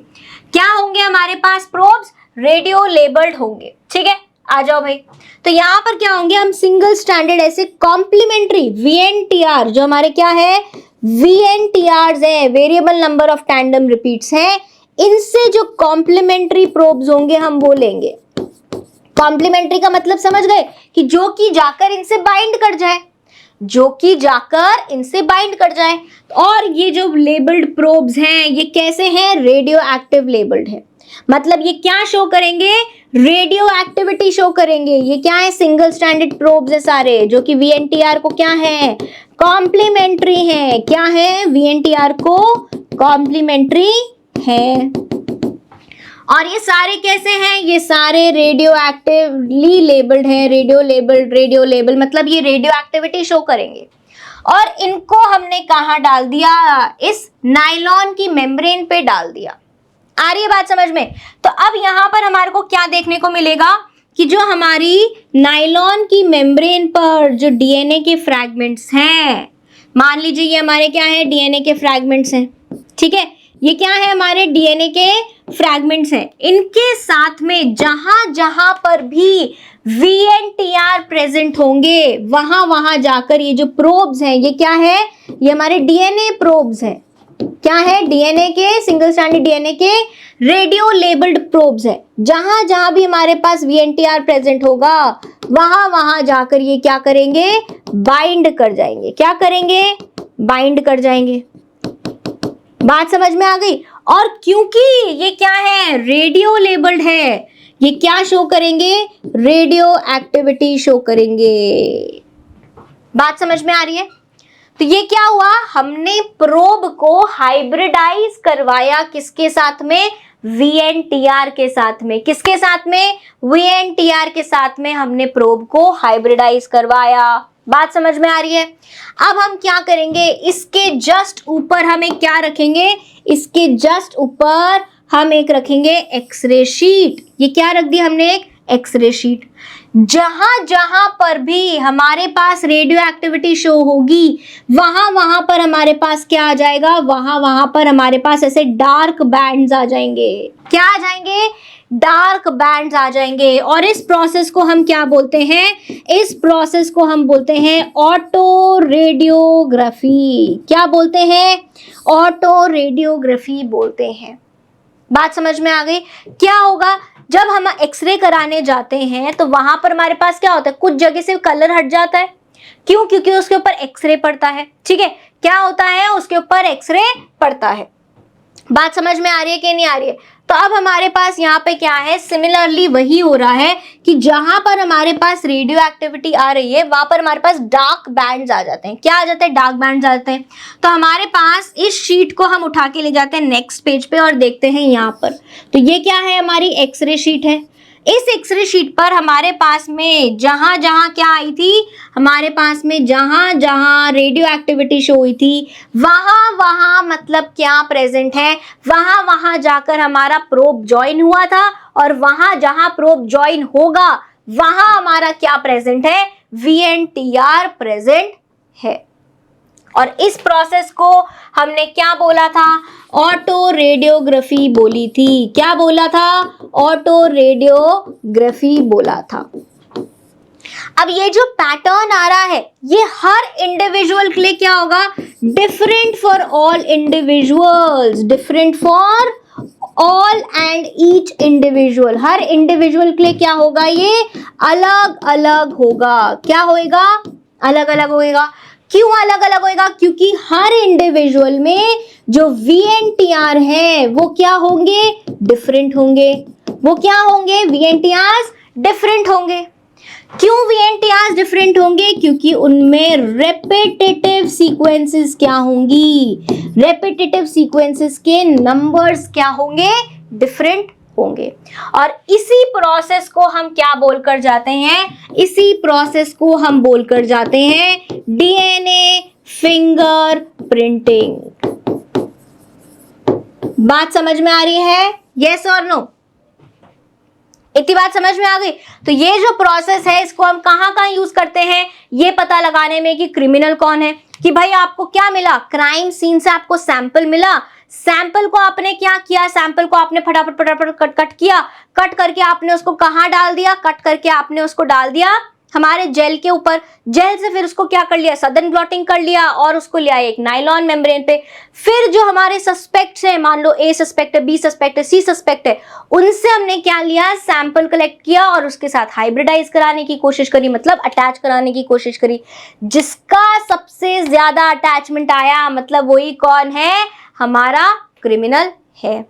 S1: क्या होंगे हमारे पास प्रोब्स, रेडियो लेबल्ड होंगे। ठीक है, आ जाओ भाई। तो यहाँ पर क्या होंगे, हम सिंगल स्ट्रैंडेड ऐसे कॉम्प्लीमेंट्री VNTR, जो हमारे क्या है, VNTRs है, variable number of tandem repeats हैं, इनसे जो कॉम्प्लीमेंट्री प्रोब्स होंगे हम वो लेंगे। कॉम्प्लीमेंट्री का मतलब समझ गए कि जो कि जाकर इनसे बाइंड कर जाए, जो कि जाकर इनसे बाइंड कर जाए। और ये जो लेबल्ड प्रोब्स हैं ये कैसे हैं, रेडियो एक्टिव लेबल्ड है। मतलब ये क्या शो करेंगे, रेडियो एक्टिविटी शो करेंगे। ये क्या है, सिंगल स्ट्रैंडेड प्रोब्स है सारे, जो कि VNTR को क्या है, कॉम्प्लीमेंट्री है। क्या है, VNTR को कॉम्प्लीमेंट्री है। और ये सारे कैसे हैं, ये सारे रेडियो एक्टिवली लेबल्ड हैं। रेडियो लेबल मतलब ये रेडियो एक्टिविटी शो करेंगे। और इनको हमने कहाँ डाल दिया, इस नायलॉन की मेम्ब्रेन पे डाल दिया। आ रही है बात समझ में। तो अब यहाँ पर हमारे को क्या देखने को मिलेगा कि जो हमारी नायलॉन की मेम्ब्रेन पर जो डीएनए के फ्रैगमेंट्स हैं, मान लीजिए ये हमारे क्या है, डीएनए के फ्रैगमेंट्स हैं। ठीक है, ये क्या है, हमारे डीएनए के फ्रैगमेंट्स हैं। इनके साथ में जहां जहां पर भी VNTR प्रेजेंट होंगे वहां वहां जाकर ये जो प्रोब्स हैं, ये क्या है, ये हमारे डीएनए प्रोब्स हैं। क्या है, डीएनए के, सिंगल स्ट्रैंडेड डीएनए के रेडियो लेबल्ड प्रोब्स है। जहां जहां भी हमारे पास VNTR प्रेजेंट होगा वहां वहां जाकर ये क्या करेंगे, बाइंड कर जाएंगे। क्या करेंगे, बाइंड कर जाएंगे। बात समझ में आ गई। और क्योंकि ये क्या है, रेडियो लेबल्ड है, ये क्या शो करेंगे, रेडियो एक्टिविटी शो करेंगे। बात समझ में आ रही है। तो ये क्या हुआ, हमने प्रोब को हाइब्रिडाइज करवाया किसके साथ में, VNTR के साथ में। किसके साथ में, VNTR के साथ में हमने प्रोब को हाइब्रिडाइज करवाया। बात समझ में आ रही है। अब हम क्या करेंगे, इसके जस्ट ऊपर हम एक क्या रखेंगे, इसके जस्ट ऊपर हम एक रखेंगे एक्सरे शीट। ये क्या रख दिया हमने, एक एक्सरे शीट। जहां जहां पर भी हमारे पास रेडियो एक्टिविटी शो होगी वहां वहां पर हमारे पास क्या आ जाएगा, वहां वहां पर हमारे पास ऐसे डार्क बैंड्स आ जाएंगे। क्या आ जाएंगे, डार्क बैंड्स आ जाएंगे। और इस प्रोसेस को हम क्या बोलते हैं, इस प्रोसेस को हम बोलते हैं ऑटो रेडियोग्राफी। क्या बोलते हैं, ऑटो रेडियोग्राफी बोलते हैं। बात समझ में आ गई। क्या होगा, जब हम एक्सरे कराने जाते हैं तो वहां पर हमारे पास क्या होता है, कुछ जगह से कलर हट जाता है। क्यों, क्योंकि उसके ऊपर एक्सरे पड़ता है। ठीक है, क्या होता है, उसके ऊपर एक्सरे पड़ता है। बात समझ में आ रही है कि नहीं आ रही है। तो अब हमारे पास यहाँ पे क्या है, सिमिलरली वही हो रहा है कि जहां पर हमारे पास रेडियो एक्टिविटी आ रही है वहां पर हमारे पास डार्क बैंड्स आ जाते हैं। क्या आ जाते हैं, डार्क बैंड्स आ जाते हैं। तो हमारे पास इस शीट को हम उठा के ले जाते हैं नेक्स्ट पेज पे और देखते हैं यहाँ पर। तो ये क्या है, हमारी एक्सरे शीट है। इस एक्सरे शीट पर हमारे पास में जहां जहां क्या आई थी, हमारे पास में जहां जहां रेडियो एक्टिविटी शो हुई थी वहां वहां मतलब क्या प्रेजेंट है, वहां वहां जाकर हमारा प्रोब ज्वाइन हुआ था। और वहां जहां प्रोब ज्वाइन होगा वहां हमारा क्या प्रेजेंट है, VNTR प्रेजेंट है। और इस प्रोसेस को हमने क्या बोला था, ऑटो रेडियोग्राफी बोली थी। क्या बोला था, ऑटो रेडियोग्राफी बोला था। अब ये जो पैटर्न आ रहा है ये हर इंडिविजुअल के लिए क्या होगा, different for all individuals, different for all and each individual. Her individual के लिए क्या होगा, ये अलग अलग होगा। क्या होएगा, अलग अलग होएगा। क्यों अलग अलग होएगा, क्योंकि हर इंडिविजुअल में जो VNTR है वो क्या होंगे, डिफरेंट होंगे। वो क्या होंगे, VNTRs डिफरेंट होंगे। क्यों VNTRs डिफरेंट होंगे, क्योंकि उनमें रेपिटेटिव सीक्वेंसेस क्या होंगी, रेपिटेटिव सीक्वेंसेस के नंबर्स क्या होंगे, डिफरेंट होंगे। और इसी प्रोसेस को हम क्या बोलकर जाते हैं, इसी प्रोसेस को हम बोलकर जाते हैं DNA फिंगर प्रिंटिंग। बात समझ में आ रही है, यस और नो, इतनी बात समझ में आ गई। तो ये जो प्रोसेस है इसको हम कहां कहां यूज करते हैं, ये पता लगाने में कि क्रिमिनल कौन है। कि भाई आपको क्या मिला, क्राइम सीन से आपको सैंपल मिला, सैंपल को आपने क्या किया, सैंपल को आपने फटाफट फटाफट कट किया, कट करके आपने उसको कहां डाल दिया, कट करके आपने उसको डाल दिया हमारे जेल के ऊपर। जेल से फिर उसको क्या कर लिया, सदन ब्लॉटिंग कर लिया और उसको ले आए एक नायलॉन मेम्ब्रेन पे। फिर जो हमारे सस्पेक्ट्स हैं, मान लो A सस्पेक्ट है, B सस्पेक्ट है, C सस्पेक्ट है, उनसे हमने क्या लिया, सैंपल कलेक्ट किया और उसके साथ हाइब्रिडाइज कराने की कोशिश करी, मतलब अटैच कराने की कोशिश करी। जिसका सबसे ज्यादा अटैचमेंट आया मतलब वही कौन है, हमारा क्रिमिनल है।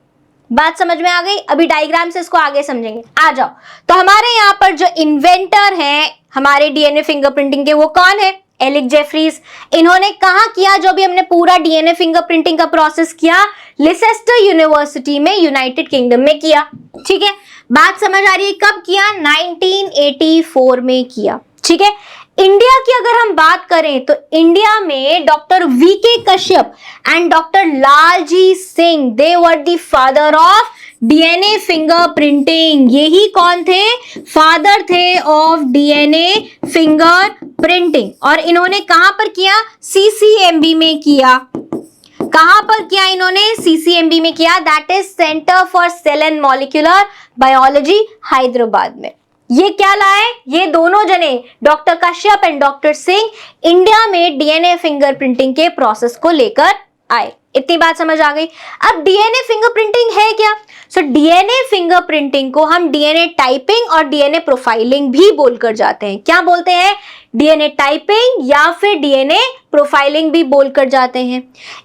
S1: बात समझ में आ गई। अभी डायग्राम से इसको आगे समझेंगे, आ जाओ। तो हमारे यहाँ पर जो इन्वेंटर हैं हमारे DNA फिंगरप्रिंटिंग के, वो कौन है, एलिक जेफरीज। इन्होंने कहाँ किया, जो भी हमने पूरा DNA फिंगरप्रिंटिंग का प्रोसेस किया, लिसेस्टर यूनिवर्सिटी में, यूनाइटेड किंगडम में किया। ठीक है, बात समझ आ रही है। कब किया, 1984 में किया। ठीक है, इंडिया की अगर हम बात करें तो इंडिया में doctor VK Kashyap and doctor Lalji Singh, they were the father of DNA fingerprinting. यही कौन थे, फादर थे ऑफ DNA फिंगरप्रिंटिंग। और इन्होंने कहां पर किया, CCMB में किया। कहां पर किया इन्होंने, CCMB में किया, that is centre for sale and molecular biology, Hyderabad में। ये क्या लाए, ये दोनों जने doctor Kashyap and doctor Singh India में DNA फिंगरप्रिंटिंग के प्रोसेस को लेकर आए। इतनी बात समझ आ गई। अब DNA फिंगरप्रिंटिंग है क्या, सो डीएनए फिंगरप्रिंटिंग को हम डीएनए टाइपिंग और डीएनए प्रोफाइलिंग भी बोलकर जाते हैं। क्या बोलते हैं? डीएनए टाइपिंग या फिर डीएनए प्रोफाइलिंग भी बोलकर जाते हैं।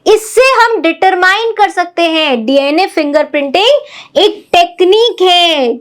S1: इससे हम डिटरमाइन कर सकते हैं। डीएनए फिंगरप्रिंटिंग एक टेक्निक है।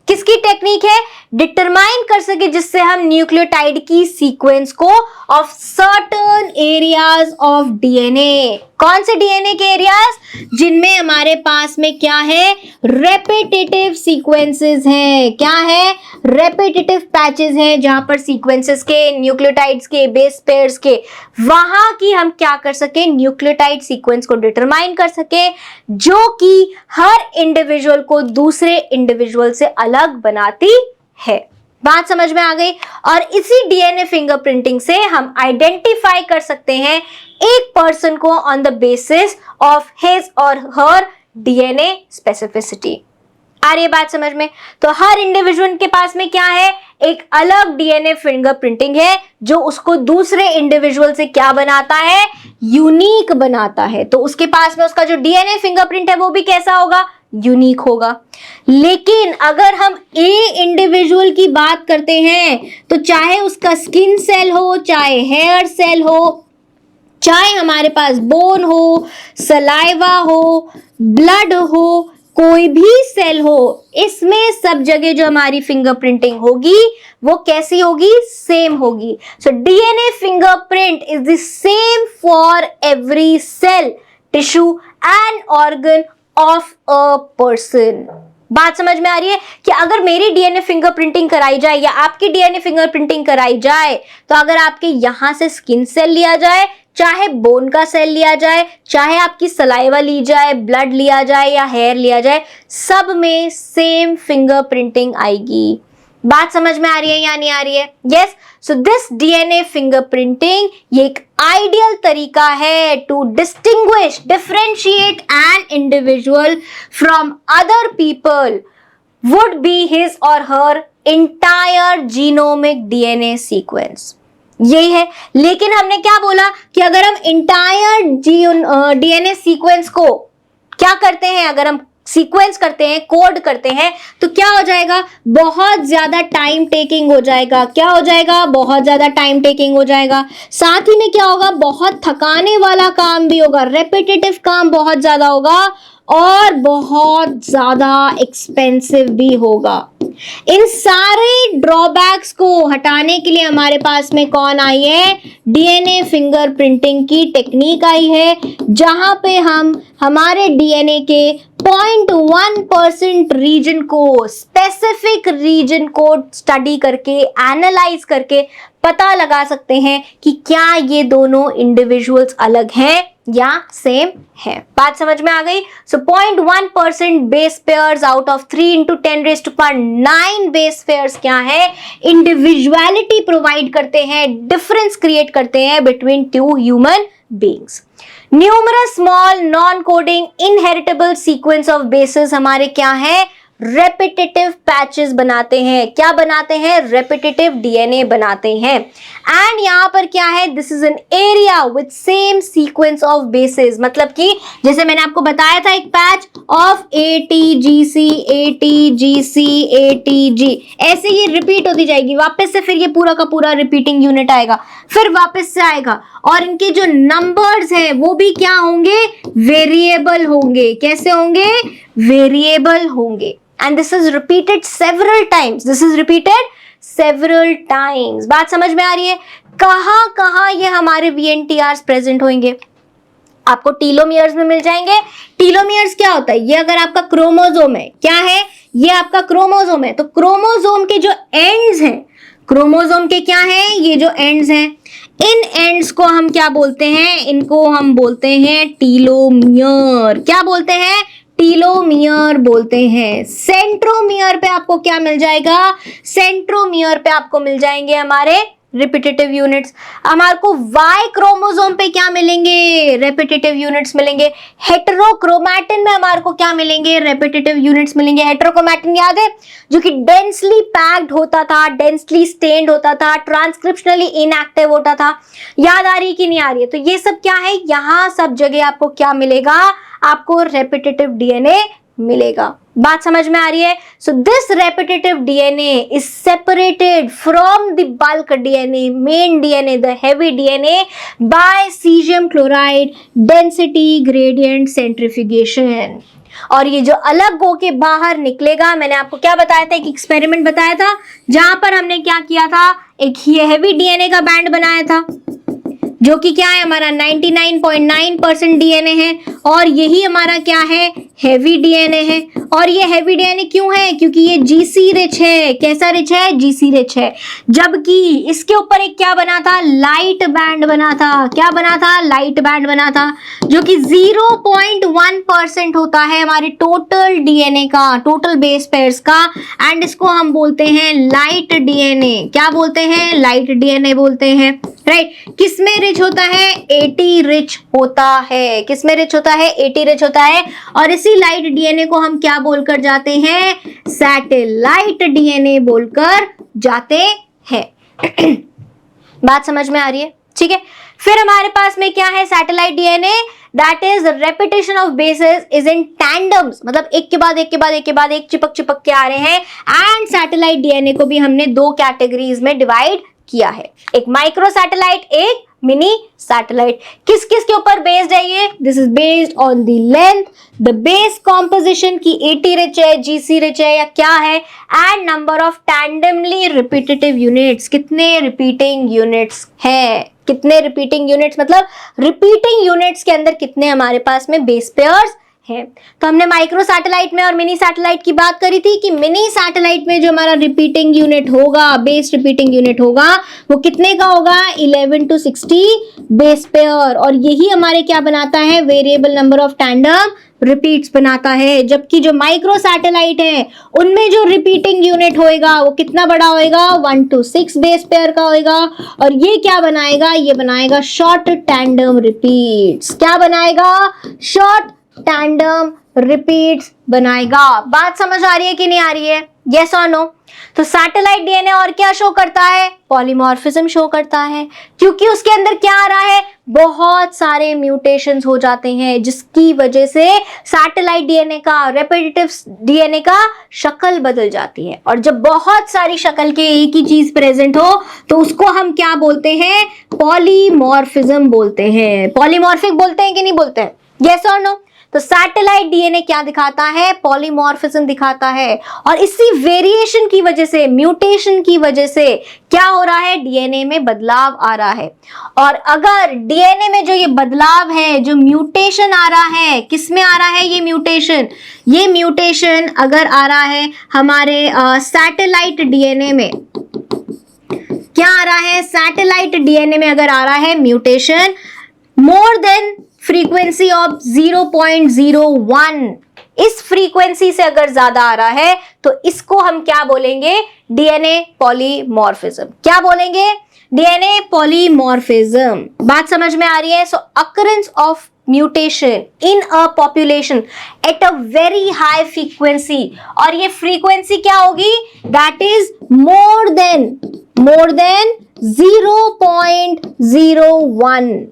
S1: किसकी टेक्निक है? डिटरमाइन कर सके जिससे हम न्यूक्लियोटाइड की सीक्वेंस को of certain areas of DNA. कौन से डीएनए के एरियाज? जिनमें हमारे पास में क्या है? रेपिटेटिव सीक्वेंसेस हैं। क्या है? रेपिटेटिव पैचेस हैं, जहां पर सीक्वेंसेस के, न्यूक्लियोटाइड्स के, बेस पेयर्स के, वहां की हम क्या कर सके? न्यूक्लियोटाइड सीक्वेंस को डिटरमाइन कर सके, जो कि हर इंडिविजुअल को दूसरे इंडिविजुअल से अलग बनाती है। बात समझ में आ गई? और इसी डीएनए फिंगरप्रिंटिंग से हम आइडेंटिफाई कर सकते हैं एक पर्सन को on the basis of his or her DNA specificity. आ रही है बात समझ में? तो हर इंडिविजुअल के पास में क्या है? एक अलग डीएनए फिंगरप्रिंटिंग है, जो उसको दूसरे इंडिविजुअल से क्या बनाता है? यूनिक बनाता है। तो उसके पास में उसका जो डीएनए फिंगरप्रिंट है वो भी कैसा होगा? यूनिक होगा। लेकिन अगर हम ए इंडिविजुअल की बात करते हैं, तो चाहे उसका स्किन सेल हो, चाहे हेयर सेल हो, चाहे हमारे पास बोन हो, सलाइवा हो, ब्लड हो, कोई भी सेल हो, इसमें सब जगह जो हमारी फिंगरप्रिंटिंग होगी वो कैसी होगी? सेम होगी। So DNA fingerprint is the same for every cell, tissue and organ of a person. बात समझ में आ रही है कि अगर मेरी डीएनए फिंगरप्रिंटिंग कराई जाए या आपकी डीएनए फिंगरप्रिंटिंग कराई जाए, तो अगर आपके यहां से स्किन सेल लिया जाए, चाहे बोन का सेल लिया जाए, चाहे आपकी सलाइवा ली जाए, ब्लड लिया जाए या हेयर लिया जाए, सब में सेम फिंगरप्रिंटिंग आएगी। बात समझ में आ रही है या नहीं आ रही है? Yes. So this DNA fingerprinting ये एक आइडियल तरीका है to distinguish, differentiate an individual from other people would be his or her entire genomic DNA sequence. यही है। लेकिन हमने क्या बोला कि अगर हम इंटायर डीएनए सीक्वेंस को क्या करते हैं? अगर हम सीक्वेंस करते हैं, कोड करते हैं, तो क्या हो जाएगा? बहुत ज्यादा टाइम टेकिंग हो जाएगा। क्या हो जाएगा? बहुत ज्यादा टाइम टेकिंग हो जाएगा। साथ ही में क्या होगा? बहुत थकाने वाला काम भी होगा, रेपिटेटिव काम बहुत ज्यादा होगा और बहुत ज्यादा एक्सपेंसिव भी होगा। इन सारे ड्रॉबैक्स को हटाने के लिए हमारे पास में कौन आई है? डीएनए फिंगरप्रिंटिंग की टेक्निक आई है, जहां पे हम हमारे डीएनए के 0.1% रीजन को, स्पेसिफिक रीजन को स्टडी करके, एनालाइज करके पता लगा सकते हैं कि क्या ये दोनों इंडिविजुअल्स अलग हैं या सेम है। बात समझ में आ गई? सो 0.1% base pairs out of 3 × 10⁹ base pairs क्या है? इंडिविजुअलिटी प्रोवाइड करते हैं, डिफरेंस क्रिएट करते हैं between two human beings. Numerous small non coding inheritable sequence of basis हमारे क्या है? रेपिटेटिव पैचेस बनाते हैं। क्या बनाते हैं? रेपिटेटिव डीएनए बनाते हैं। एंड यहां पर क्या है? This is an area with same sequence of basis. मतलब कि जैसे मैंने आपको बताया था, एक patch of ATGC ATGC ATG, ऐसे ये रिपीट होती जाएगी। वापस से फिर ये पूरा का पूरा रिपीटिंग यूनिट आएगा, फिर वापस से आएगा, और इनके जो नंबर्स हैं वो भी क्या होंगे? वेरिएबल होंगे। कैसे होंगे? वेरिएबल होंगे। And this is repeated several times. This is repeated several times. बात समझ में आ रही है? कहाँ कहाँ ये हमारे VNTRs प्रेजेंट होंगे? आपको टीलोमियर्स में मिल जाएंगे। टीलोमियर्स क्या होता है? ये अगर आपका क्रोमोसोम है, क्या है? ये आपका क्रोमोसोम है। तो क्रोमोसोम के जो एंड्स हैं, क्रोमोसोम के क्या हैं? ये जो एंड्स हैं, इन एंड्स को हम क्या बोलते हैं? इनको हम बोलते हैं टीलोमियर। क्या बोलते हैं? टीलोमियर बोलते हैं। सेंट्रोमियर पे आपको क्या मिल जाएगा? सेंट्रोमियर पे आपको मिल जाएंगे हमारे रिपीटेटिव यूनिट्स। हमारे को वाई क्रोमोसोम पे क्या मिलेंगे? रेपिटेटिव यूनिट्स मिलेंगे। हेटेरोक्रोमैटिन में हमारे को क्या मिलेंगे? रेपिटेटिव यूनिट्स मिलेंगे। हेटेरोक्रोमैटिन याद है? जो कि डेंसली पैक्ड होता था, डेंसली स्टेन्ड होता था, ट्रांसक्रिप्शनली इनएक्टिव होता था। याद आ रही कि नहीं आ रही है? तो ये सब क्या है? यहाँ सब जगह आपको क्या मिलेगा? आपको रेपिटेटिव डीएनए मिलेगा। बात समझ में आ रही है? So this repetitive DNA is separated from the bulk DNA, main DNA, the heavy DNA by caesium chloride density gradient centrifugation. और ये जो अलग हो के बाहर निकलेगा, मैंने आपको क्या बताया था, एक एक्सपेरिमेंट बताया था जहां पर हमने क्या किया था, एक ये हैवी डीएनए का बैंड बनाया था जो कि क्या है हमारा 99.9% डीएनए है, और यही हमारा क्या है, हैवी डीएनए है। और ये हैवी डीएनए क्यों है? क्योंकि ये जीसी रिच है। कैसा रिच है? जीसी रिच है। जबकि इसके ऊपर एक क्या बना था, लाइट बैंड बना था। क्या बना था? लाइट बैंड बना था, जो कि 0.1% होता है हमारे टोटल डीएनए का, टोटल बेस पेयर्स का, एंड इसको हम बोलते हैं लाइट डीएनए। क्या बोलते हैं? लाइट डीएनए बोलते हैं, राइट। किसमें रिच होता है? एटी रिच होता है। किसमें रिच होता है? एटी रिच होता है। और इसी लाइट डीएनए को हम क्या बोलकर जाते हैं? सैटेलाइट डीएनए बोलकर जाते हैं। बात समझ में आ रही है? ठीक है। फिर हमारे पास में क्या है? Satellite DNA that is repetition of bases is in tandems, मतलब एक के बाद एक के बाद एक के बाद एक चिपक चिपक के आ रहे हैं। एंड सैटेलाइट डीएनए को भी हमने दो कैटेगरीज में डिवाइड किया है, एक माइक्रो सैटेलाइट, एक मिनी सैटेलाइट। किस किस के ऊपर बेस्ड है ये? This is based on the length, the base composition की 80 रिच है, जीसी रिच है या क्या है, and number of tandemly repetitive units, कितने रिपीटिंग यूनिट्स हैं, कितने रिपीटिंग यूनिट्स मतलब रिपीटिंग यूनिट्स के अंदर कितने हमारे पास में बेस पेयर्स है। तो हमने माइक्रो सैटेलाइट में और मिनी सैटेलाइट की बात करी थी कि मिनी सैटेलाइट में जो हमारा रिपीटिंग यूनिट होगा, बेस रिपीटिंग यूनिट होगा, वो कितने का होगा? 11 to 60 बेस पेयर। और यही हमारे क्या बनाता है? Variable number of tandem repeats बनाता है। जबकि जो माइक्रो सैटेलाइट है उनमें जो रिपीटिंग यूनिट होएगा वो कितना बड़ा होएगा? 1 to 6 बेस पेयर का होएगा। और ये क्या बनाएगा? ये बनाएगा शॉर्ट टैंडम रिपीट्स। क्या बनाएगा? शॉर्ट टैंडम रिपीट्स बनाएगा। बात समझ आ रही है कि नहीं आ रही है? यस और नो? तो सैटेलाइट डीएनए और क्या शो करता है? पॉलीमॉर्फिज्म शो करता है, क्योंकि उसके अंदर क्या आ रहा है? बहुत सारे म्यूटेशंस हो जाते हैं, जिसकी वजह से सैटेलाइट डीएनए का, रेपिटेटिव डीएनए का शक्ल बदल जाती है। और जब बहुत सारी शक्ल के एक ही चीज प्रेजेंट हो तो उसको हम क्या बोलते हैं? पॉलीमॉर्फिज्म बोलते हैं। पॉलीमॉर्फिक बोलते हैं कि नहीं बोलते हैं? यस और नो? तो सैटेलाइट डीएनए क्या दिखाता है? पॉलीमॉर्फिज्म दिखाता है। और इसी वेरिएशन की वजह से, म्यूटेशन की वजह से क्या हो रहा है? डीएनए में बदलाव आ रहा है। और अगर डीएनए में जो ये बदलाव है, जो म्यूटेशन आ रहा है, किस में आ रहा है ये म्यूटेशन? ये म्यूटेशन अगर आ रहा है हमारे सैटेलाइट डीएनए में, क्या आ रहा है? सैटेलाइट डीएनए में अगर आ रहा है mutation more than frequency of 0.01, इस फ्रीक्वेंसी से अगर ज्यादा आ रहा है तो इसको हम क्या बोलेंगे? DNA polymorphism. क्या बोलेंगे? DNA polymorphism. बात समझ में आ रही है? So occurrence of mutation in a population at a very high frequency, और ये फ्रीक्वेंसी क्या होगी? दैट इज मोर देन 0.01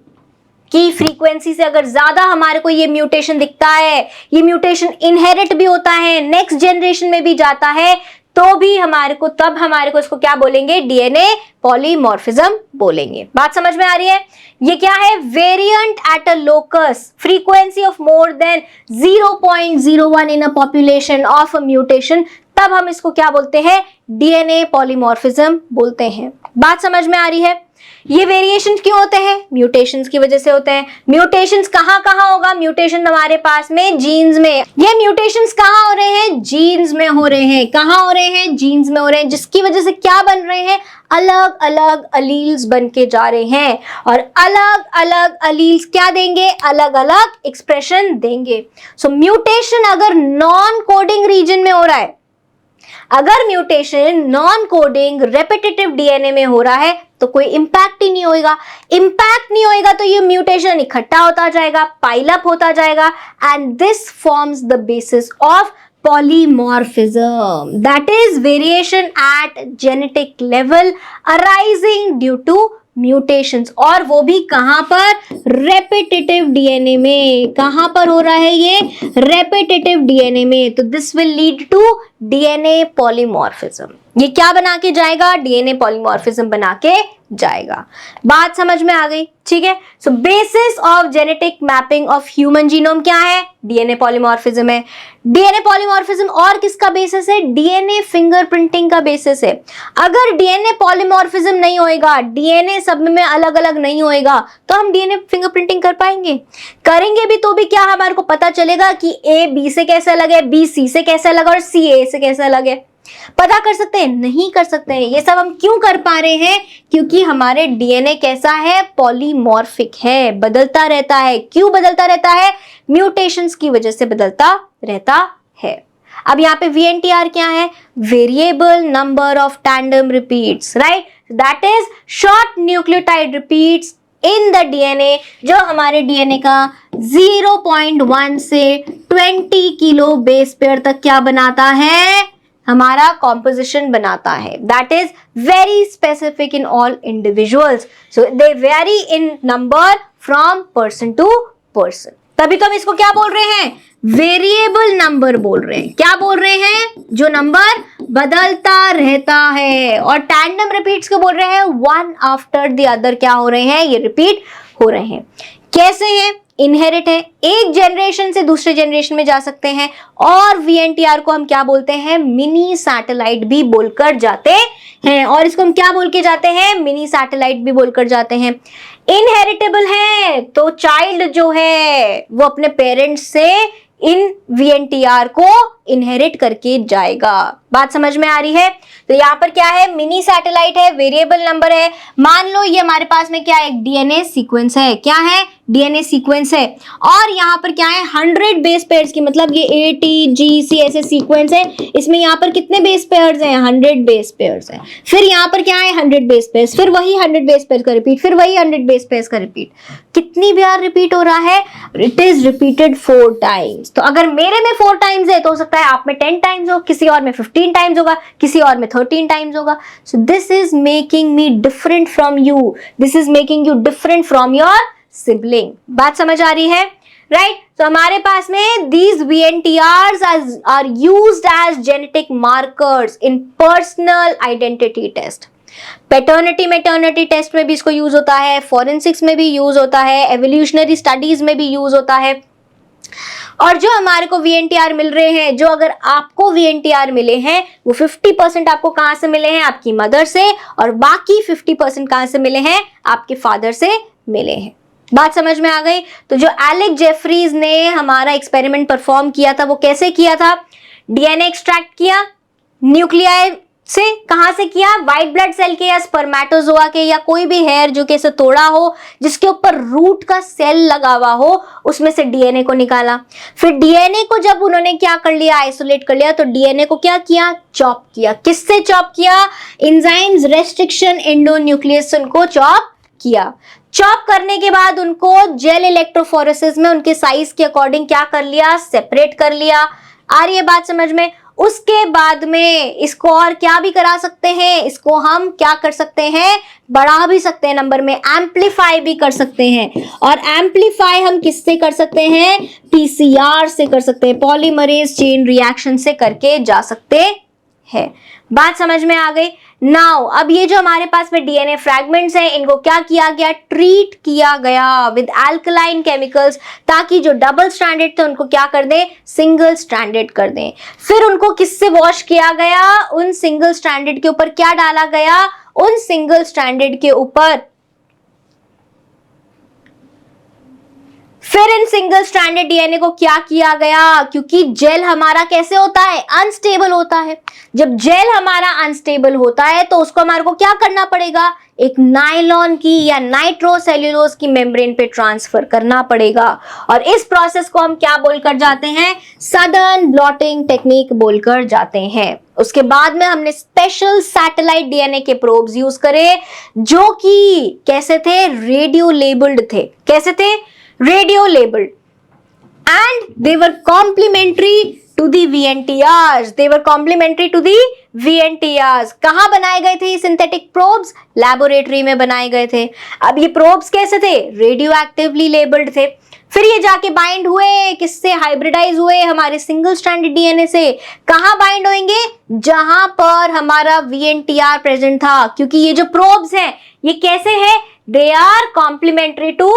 S1: की फ्रीक्वेंसी से अगर ज्यादा हमारे को ये म्यूटेशन दिखता है, ये म्यूटेशन इनहेरिट भी होता है, नेक्स्ट जनरेशन में भी जाता है, तो भी हमारे को, तब हमारे को इसको क्या बोलेंगे? डीएनए पॉलीमॉर्फिज्म बोलेंगे। बात समझ में आ रही है? ये क्या है? Variant at a locus, frequency of more than 0.01 in a population of a mutation, तब हम इसको क्या बोलते हैं? डीएनए पॉलीमॉर्फिज्म बोलते हैं। बात समझ में आ रही है? ये वेरिएशंस क्यों होते हैं? म्यूटेशंस की वजह से होते हैं। म्यूटेशंस कहां कहां होगा? म्यूटेशन हमारे पास में जीन्स में। ये म्यूटेशंस कहां हो रहे हैं? जीन्स में हो रहे हैं। कहां हो रहे हैं? जीन्स में हो रहे हैं, जिसकी वजह से क्या बन रहे हैं? अलग अलग अलील्स बन के जा रहे हैं। और अलग अलग अलील्स क्या देंगे? अलग अलग एक्सप्रेशन देंगे। सो म्यूटेशन अगर नॉन कोडिंग रीजन में हो रहा है, अगर mutation non coding repetitive DNA में हो रहा है तो कोई इंपैक्ट ही नहीं होएगा। इंपैक्ट नहीं होएगा तो ये म्यूटेशन इकट्ठा होता जाएगा, पाइल अप होता जाएगा, and this forms the basis of polymorphism, that is variation at genetic level arising due to mutations, और वो भी कहां पर, रेपिटेटिव डीएनए में। कहां पर हो रहा है ये, रेपिटेटिव डीएनए में। तो this will lead to DNA polymorphism. ये क्या बना के जाएगा, डीएनए पॉलीमॉर्फिज्म बना के जाएगा। बात समझ में आ गई, ठीक है। So basis of genetic mapping of human genome क्या है, डीएनए पॉलीमॉर्फिज्म है। डीएनए पॉलीमॉर्फिज्म और किसका बेसिस है, डीएनए फिंगरप्रिंटिंग का बेसिस है। अगर डीएनए पॉलीमॉर्फिज्म नहीं होएगा, डीएनए सब में अलग अलग नहीं होएगा, तो हम डीएनए फिंगरप्रिंटिंग कर पाएंगे, करेंगे भी तो भी क्या हमारे को पता चलेगा कि ए बी से कैसे अलग है, बी सी से कैसे अलग और सी ए से कैसे अलग है, पता कर सकते हैं, नहीं कर सकते हैं। ये सब हम क्यों कर पा रहे हैं, क्योंकि हमारे डीएनए कैसा है, पॉलीमॉर्फिक है, बदलता रहता है। क्यों बदलता रहता है, म्यूटेशंस की वजह से बदलता रहता है। अब यहाँ पे VNTR क्या है, variable number of tandem repeats, right, that is short nucleotide repeats in the DNA, जो हमारे डीएनए का 0.1 से 20 किलो बेस पेयर तक क्या बनाता है, हमारा कॉम्पोजिशन बनाता है। That is very specific in all individuals, so they vary in number from person to person. तभी तो हम इसको क्या बोल रहे हैं, वेरिएबल नंबर बोल रहे हैं। क्या बोल रहे हैं, जो नंबर बदलता रहता है। और टैंडम रिपीट्स को बोल रहे हैं वन आफ्टर द अदर, क्या हो रहे हैं, ये रिपीट हो रहे हैं। कैसे हैं, इनहेरिट है, एक जनरेशन से दूसरे जनरेशन में जा सकते हैं। और VNTR को हम क्या बोलते हैं, मिनी सैटेलाइट भी बोलकर जाते हैं। और इसको हम क्या बोल के जाते हैं, मिनी सैटेलाइट भी बोलकर जाते हैं। इनहेरिटेबल है, तो चाइल्ड जो है वो अपने पेरेंट्स से इन VNTR को इनहेरिट करके जाएगा। बात समझ में आ रही है। तो यहाँ पर क्या है, मिनी सैटेलाइट है, वेरिएबल नंबर है। मान लो ये हमारे पास में क्या है, एक डीएनए सीक्वेंस है। क्या है, डीएनए सीक्वेंस है। और यहाँ पर क्या है, 100 बेस पेयर्स की, मतलब ये ATGC ऐसे सीक्वेंस है। इसमें यहाँ पर कितने बेस पेयर्स हैं, 100 बेस पेयर्स हैं। फिर यहाँ पर क्या है, 100 बेस पेयर्स, फिर वही 100 बेस पेयर्स का रिपीट, फिर वही 100 बेस पेयर्स का रिपीट। कितनी बार रिपीट हो रहा है, इट इज रिपीटेड 4 टाइम्स। तो अगर मेरे में 4 टाइम्स है तो हो सकता है आप में 10 टाइम्स हो, किसी और में 15 टाइम्स होगा, किसी और में 13 टाइम्स होगा। So this is making me different from you, this is making you different from your sibling. बात समझ आ रही है, राइट। तो हमारे पास में these VNTRs are used as genetic markers in personal identity test। Paternity maternity test में भी इसको यूज होता है, फॉरेंसिक्स में भी यूज होता है, एवोल्यूशनरी स्टडीज में भी यूज होता है। और जो हमारे को VNTR मिल रहे हैं, जो अगर आपको VNTR मिले हैं, वो 50% आपको कहां से मिले हैं, आपकी मदर से, और बाकी 50% कहां से मिले हैं, आपके फादर से मिले हैं। बात समझ में आ गई। तो जो एलेक जेफरीज ने हमारा एक्सपेरिमेंट परफॉर्म किया था, वो कैसे किया था, डीएनए एक्सट्रैक्ट किया न्यूक्लियाई से, कहां से किया, व्हाइट ब्लड सेल के या स्पर्मेटोजोआ के या कोई भी हेयर जो कैसे तोड़ा हो, जिसके ऊपर रूट का सेल लगा हुआ हो, उसमें से डीएनए को निकाला। फिर डीएनए को जब उन्होंने क्या कर लिया, आइसोलेट कर लिया, तो डीएनए को क्या किया, चॉप किया। किससे चॉप किया, एंजाइम्स रेस्ट्रिक्शन एंडोन्यूक्लिएशन को चॉप किया। चॉप करने के बाद उनको जेल इलेक्ट्रोफोरेसिस में उनके साइज के अकॉर्डिंग क्या कर लिया, सेपरेट कर लिया। आ रही है बात समझ में। उसके बाद में इसको और क्या भी करा सकते हैं, इसको हम क्या कर सकते हैं, बढ़ा भी सकते हैं नंबर में, एम्पलीफाई भी कर सकते हैं। और एम्पलीफाई हम किससे कर सकते हैं, PCR से कर सकते हैं, पॉलीमरेज चेन रिएक्शन से करके जा सकते हैं। बात समझ में आ गई। नाउ अब ये जो हमारे पास में डीएनए फ्रैगमेंट्स हैं, इनको क्या किया गया, ट्रीट किया गया विद अल्कलाइन केमिकल्स, ताकि जो डबल स्ट्रैंडेड थे उनको क्या कर दें, सिंगल स्ट्रैंडेड कर दें। फिर उनको किससे वॉश किया गया, उन सिंगल स्ट्रैंडेड के ऊपर क्या डाला गया, उन सिंगल स्ट्रैंडेड के ऊपर फिर इन सिंगल स्ट्रैंडेड डीएनए को क्या किया गया, क्योंकि जेल हमारा कैसे होता है, अनस्टेबल होता है। जब जेल हमारा अनस्टेबल होता है तो उसको हमारे को क्या करना पड़ेगा, एक नायलॉन की या नाइट्रोसेल्यूलोज की मेम्ब्रेन पे ट्रांसफर करना पड़ेगा। और इस प्रोसेस को हम क्या बोलकर जाते हैं, सदर्न ब्लॉटिंग टेक्निक बोलकर जाते हैं। उसके बाद में हमने स्पेशल सैटेलाइट डीएनए के प्रोब्स यूज करे, जो कि कैसे थे, रेडियो लेबल्ड थे। कैसे थे, radio labelled, and they were complementary to the VNTRs, they were complementary to the VNTRs। कहाँ बनाए गए थे ये सिंथेटिक प्रोब्स? लैबोरेटरी में बनाए गए थे। अब ये प्रोब्स कैसे थे? रेडियो एक्टिवली लेबल्ड थे। फिर ये जाके बाइंड हुए किससे? हाइब्रिडाइज हुए हमारे सिंगल स्ट्रैंडेड डीएनए से। कहाँ बाइंड होंगे? जहां पर हमारा VNTR प्रेजेंट था, क्योंकि ये जो प्रोब्स हैं ये कैसे हैं? They are complementary to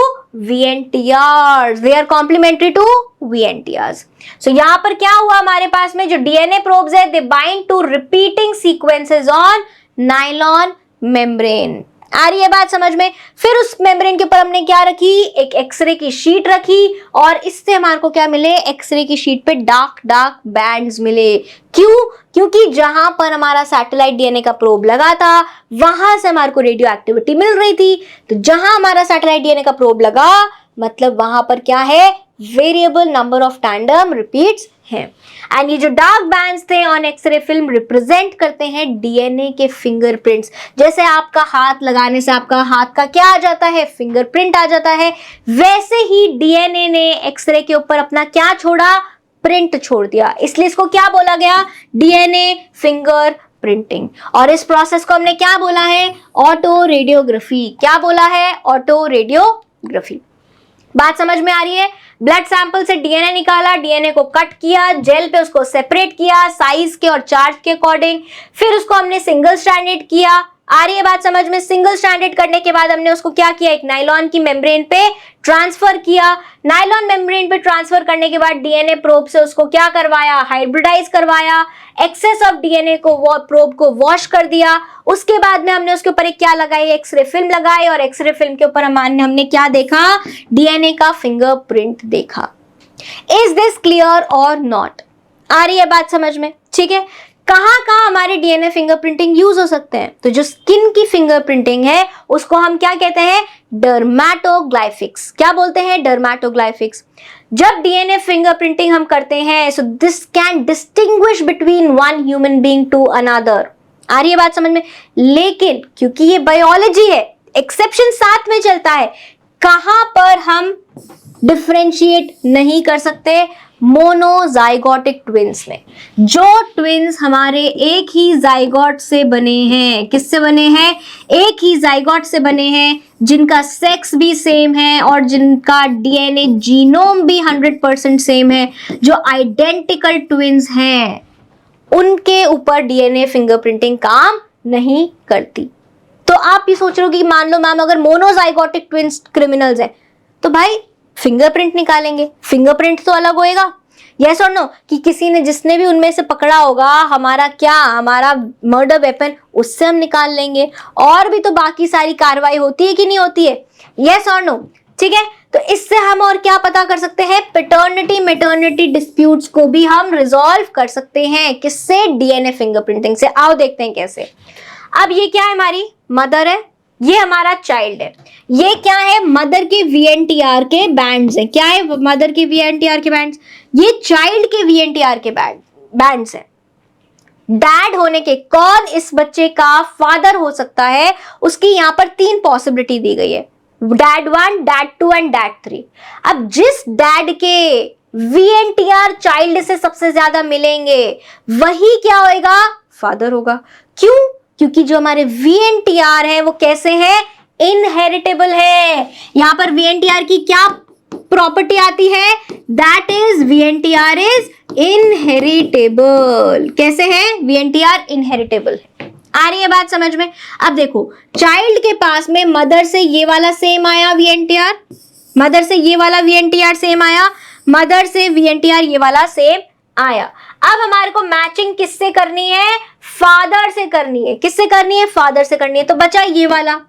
S1: VNTRs, they are complementary to VNTRs। So यहां पर क्या हुआ हमारे पास में जो डीएनए प्रोब्स है, they bind to repeating sequences on nylon membrane. आ रही है बात समझ में? फिर उस मेम्ब्रेन के ऊपर हमने क्या रखी? एक एक्सरे की शीट रखी, और इससे हमारे को क्या मिले? एक्सरे की शीट पे डार्क डार्क बैंड्स मिले। क्यों? क्योंकि जहां पर हमारा सैटेलाइट डीएनए का प्रोब लगा था वहां से हमारे को रेडियो एक्टिविटी मिल रही थी। तो जहां हमारा सैटेलाइट डीएनए का प्रोब लगा मतलब वहां पर क्या है? Variable number of tandem repeats हैं। एंड ये जो डार्क बैंड्स थे ऑन एक्सरे फिल्म रिप्रेजेंट करते हैं डीएनए के फिंगरप्रिंट्स। जैसे आपका हाथ लगाने से आपका हाथ का क्या आ जाता है? फिंगरप्रिंट आ जाता है। वैसे ही डीएनए ने एक्सरे के ऊपर अपना क्या छोड़ा? प्रिंट छोड़ दिया। इसलिए इसको क्या बोला गया? DNA finger printing. और इस प्रोसेस को हमने क्या बोला है? Auto radiography. क्या बोला है? Auto radiography. बात समझ में आ रही है? ब्लड सैंपल से डीएनए निकाला, डीएनए को कट किया, जेल पे उसको सेपरेट किया साइज के और चार्ज के अकॉर्डिंग, फिर उसको हमने सिंगल स्ट्रैंडेड किया। आ रही है बात समझ में? सिंगल स्ट्रैंडेड करने के बाद हमने उसको क्या किया? एक नायलॉन की मेम्ब्रेन पे ट्रांसफर किया। नायलॉन मेम्ब्रेन पे ट्रांसफर करने के बाद डीएनए प्रोब से उसको क्या करवाया? हाइब्रिडाइज करवाया। एक्सेस ऑफ डीएनए को प्रोब को वॉश कर दिया। उसके बाद में हमने उसके ऊपर एक क्या लगाई? एक्सरे फिल्म लगाई, और एक्सरे फिल्म के ऊपर हमने क्या देखा? डीएनए का फिंगरप्रिंट देखा। इज दिस क्लियर और नॉट? आ रही है बात समझ में? ठीक है। कहां कहां हमारे डीएनए फिंगरप्रिंटिंग यूज हो सकते हैं? तो जो स्किन की फिंगरप्रिंटिंग है उसको हम क्या कहते हैं? डर्मेटोग्लाइफिक्स। क्या बोलते हैं? डर्मेटोग्लाइफिक्स। जब डीएनए फिंगरप्रिंटिंग हम करते हैं so this can distinguish between one human being to another. आ रही है बात समझ में? लेकिन क्योंकि ये बायोलॉजी है, एक्सेप्शन साथ में चलता है। कहां पर हम डिफरेंशिएट नहीं कर सकते? मोनोजाइगोटिक ट्विंस में। जो ट्विंस हमारे एक ही जाइगोट से बने हैं, किससे बने हैं? एक ही जाइगोट से बने हैं, जिनका सेक्स भी सेम है और जिनका डीएनए जीनोम भी 100% सेम है, जो आइडेंटिकल ट्विंस हैं, उनके ऊपर डीएनए फिंगरप्रिंटिंग काम नहीं करती। तो आप ये सोच रहे हो कि मान लो मैम अगर मोनोजाइगोटिक ट्विंस क्रिमिनल्स हैं तो भाई फिंगरप्रिंट निकालेंगे, फिंगरप्रिंट तो अलग होएगा। यस और नो? कि किसी ने जिसने भी उनमें से पकड़ा होगा हमारा मर्डर वेपन, उससे हम निकाल लेंगे। और भी तो बाकी सारी कार्रवाई होती है कि नहीं होती है? यस और नो? ठीक है। तो इससे हम और क्या पता कर सकते हैं? पैटर्निटी मैटर्निटी डिस्प्यूट्स को भी हम रिजॉल्व कर सकते हैं। किससे? डीएनए फिंगरप्रिंटिंग से। आओ देखते हैं कैसे। अब ये क्या है? हमारी मदर है, ये हमारा चाइल्ड है। ये क्या है? मदर के VNTR के बैंड्स हैं। क्या है? मदर के VNTR के बैंड्स। ये चाइल्ड के VNTR के बैंड्स हैं। डैड होने के कौन इस बच्चे का फादर हो सकता है? उसकी यहां पर 3 पॉसिबिलिटी दी गई है, डैड 1, डैड 2 एंड डैड 3। अब जिस डैड के VNTR चाइल्ड से सबसे ज्यादा मिलेंगे वही क्या होएगा? फादर होगा। क्यों? क्योंकि जो हमारे VNTR है वो कैसे है? इनहेरिटेबल है। यहां पर VNTR की क्या प्रॉपर्टी आती है? That is VNTR is inheritable. कैसे है? VNTR इनहेरिटेबल है। आ रही है बात समझ में? अब देखो, चाइल्ड के पास में मदर से ये वाला सेम आया VNTR, मदर से ये वाला VNTR सेम आया, मदर से VNTR ये वाला सेम आया। अब हमारे को मैचिंग किससे करनी है? फादर से करनी है। किससे करनी है? फादर से करनी है। तो बचा ये वाला।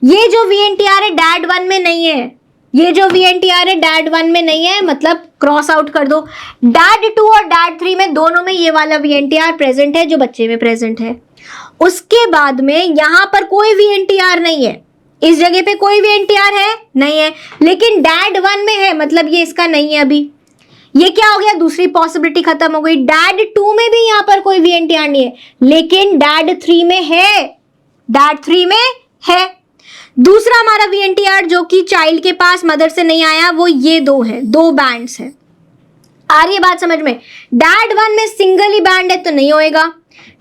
S1: ये जो VNTR है डैड 1 में नहीं है, ये जो VNTR है डैड 1 में नहीं है, मतलब क्रॉस आउट कर दो। डैड 2 और डैड 3 में दोनों में ये वाला VNTR प्रेजेंट है जो बच्चे में प्रेजेंट है। उसके बाद में यहां पर कोई VNTR नहीं है, इस जगह पे कोई VNTR है नहीं है, लेकिन डैड 1 में है, मतलब ये इसका नहीं है अभी। ये क्या हो गया? दूसरी पॉसिबिलिटी खत्म हो गई। डैड 2 में भी यहां पर कोई VNTR नहीं है, लेकिन डैड 3 में है, डैड 3 में है। दूसरा हमारा VNTR जो कि चाइल्ड के पास मदर से नहीं आया, वो ये 2 है, 2 बैंड्स हैं। आ रही है बात समझ में? डैड 1 में सिंगल ही बैंड है तो नहीं होएगा,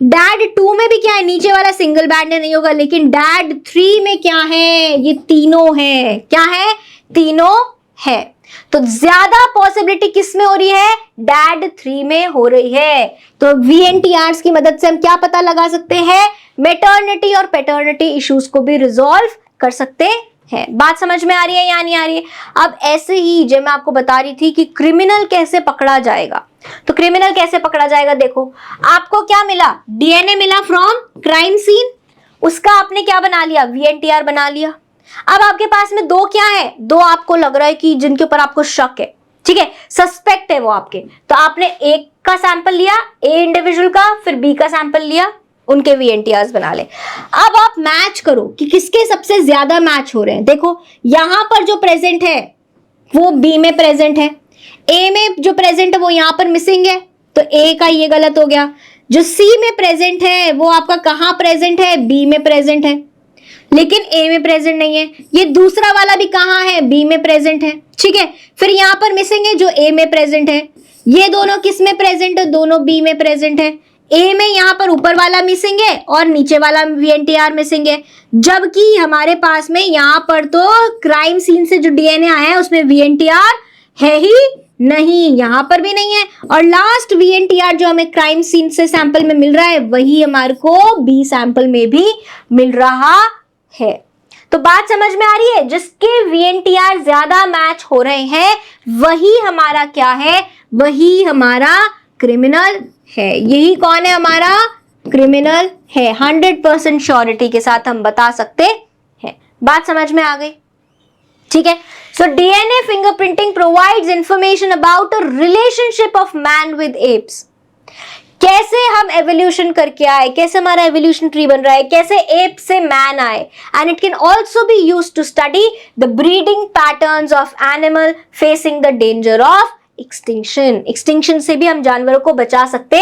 S1: डैड 2 में भी क्या है, नीचे वाला सिंगल बैंड नहीं होगा, लेकिन डैड 3 में क्या है, ये तीनों है, क्या है, तीनों है। तो ज्यादा पॉसिबिलिटी किस में हो रही है, डैड 3 में हो रही है। तो VNTRs की मदद से हम क्या पता लगा सकते हैं, मेटर्निटी और पैटर्निटी इश्यूज को भी रिजॉल्व कर सकते हैं। बात समझ में आ रही है या नहीं आ रही है? अब ऐसे ही जो मैं आपको बता रही थी कि क्रिमिनल कैसे पकड़ा जाएगा, तो क्रिमिनल कैसे पकड़ा जाएगा, देखो आपको क्या मिला, DNA मिला फ्रॉम क्राइम सीन, उसका आपने क्या बना लिया, VNTR बना लिया। अब आपके पास में दो क्या है, दो आपको लग रहा है कि जिनके ऊपर आपको शक है, ठीक है, सस्पेक्ट है वो आपके, तो आपने एक का सैंपल लिया, ए इंडिविजुअल का, फिर बी का सैंपल लिया, उनके VNTRs बना ले। अब आप मैच करो कि किसके सबसे ज्यादा मैच हो रहे हैं। देखो यहां पर जो प्रेजेंट है वो बी में प्रेजेंट है, ए में जो प्रेजेंट है वो यहां पर मिसिंग है, तो ए का ये गलत हो गया। जो सी में प्रेजेंट है वो आपका कहां प्रेजेंट है, बी में प्रेजेंट है, लेकिन ए में प्रेजेंट नहीं है। ये दूसरा वाला भी कहां है, बी में प्रेजेंट है, ठीक है। फिर यहां पर मिसिंग है जो ए में प्रेजेंट है। ये दोनों किस में प्रेजेंट है, दोनों बी में प्रेजेंट है। ए में यहां पर ऊपर वाला मिसिंग है और नीचे वाला VNTR मिसिंग है, जबकि हमारे पास में यहां पर तो क्राइम सीन से जो DNA आया है उसमें VNTR है ही नहीं, यहां पर भी नहीं है। और लास्ट VNTR जो हमें क्राइम सीन से सैंपल में मिल रहा है वही हमारे को बी सैंपल में भी मिल रहा है। तो बात समझ में आ रही है, जिसके VNTR ज्यादा मैच हो रहे हैं वही हमारा क्या है, वही हमारा क्रिमिनल है। यही कौन है, हमारा क्रिमिनल है। 100% श्योरिटी के साथ हम बता सकते हैं। बात समझ में आ गई, ठीक है। सो DNA fingerprinting provides information about a relationship of man with apps. कैसे हम एवोल्यूशन करके आए, कैसे हमारा एवोल्यूशन ट्री बन रहा है, कैसे एप से मैन आए, and it can also be used to study the breeding patterns of animal facing the danger of extinction से भी हम जानवरों को बचा सकते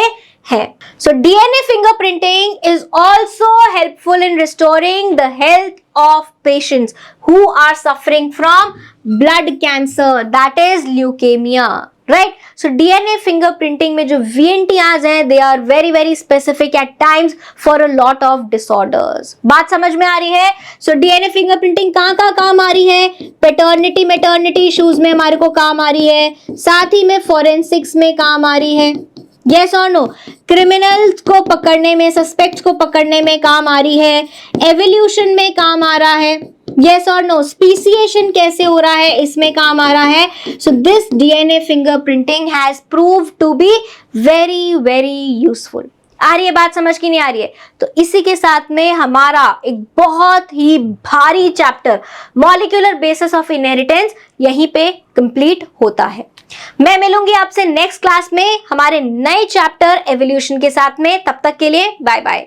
S1: हैं। So DNA fingerprinting is also helpful in restoring the health of patients who are suffering from blood cancer, that is leukaemia, right. So DNA fingerprinting में जो VNTRs हैं they are very very specific at times for a lot of disorders. बात समझ में आ रही है। सो DNA fingerprinting कहाँ कहाँ काम आ रही है, पैटर्निटी मैटर्निटी इश्यूज में हमारे को काम आ रही है, साथ ही में फॉरेंसिक्स में काम आ रही है, यस और नो, क्रिमिनल्स को पकड़ने में, सस्पेक्ट्स को पकड़ने में काम आ रही है, एवोल्यूशन में काम आ रहा है, यस और नो, स्पीसिएशन कैसे हो रहा है इसमें काम आ रहा है। So this DNA fingerprinting has proved to be very very useful. आ रही है बात समझ की नहीं आ रही है? तो इसी के साथ में हमारा एक बहुत ही भारी chapter molecular basis of inheritance यहीं पे कंप्लीट होता है। मैं मिलूंगी आपसे नेक्स्ट क्लास में हमारे नए चैप्टर एवोल्यूशन के साथ में। तब तक के लिए बाय बाय।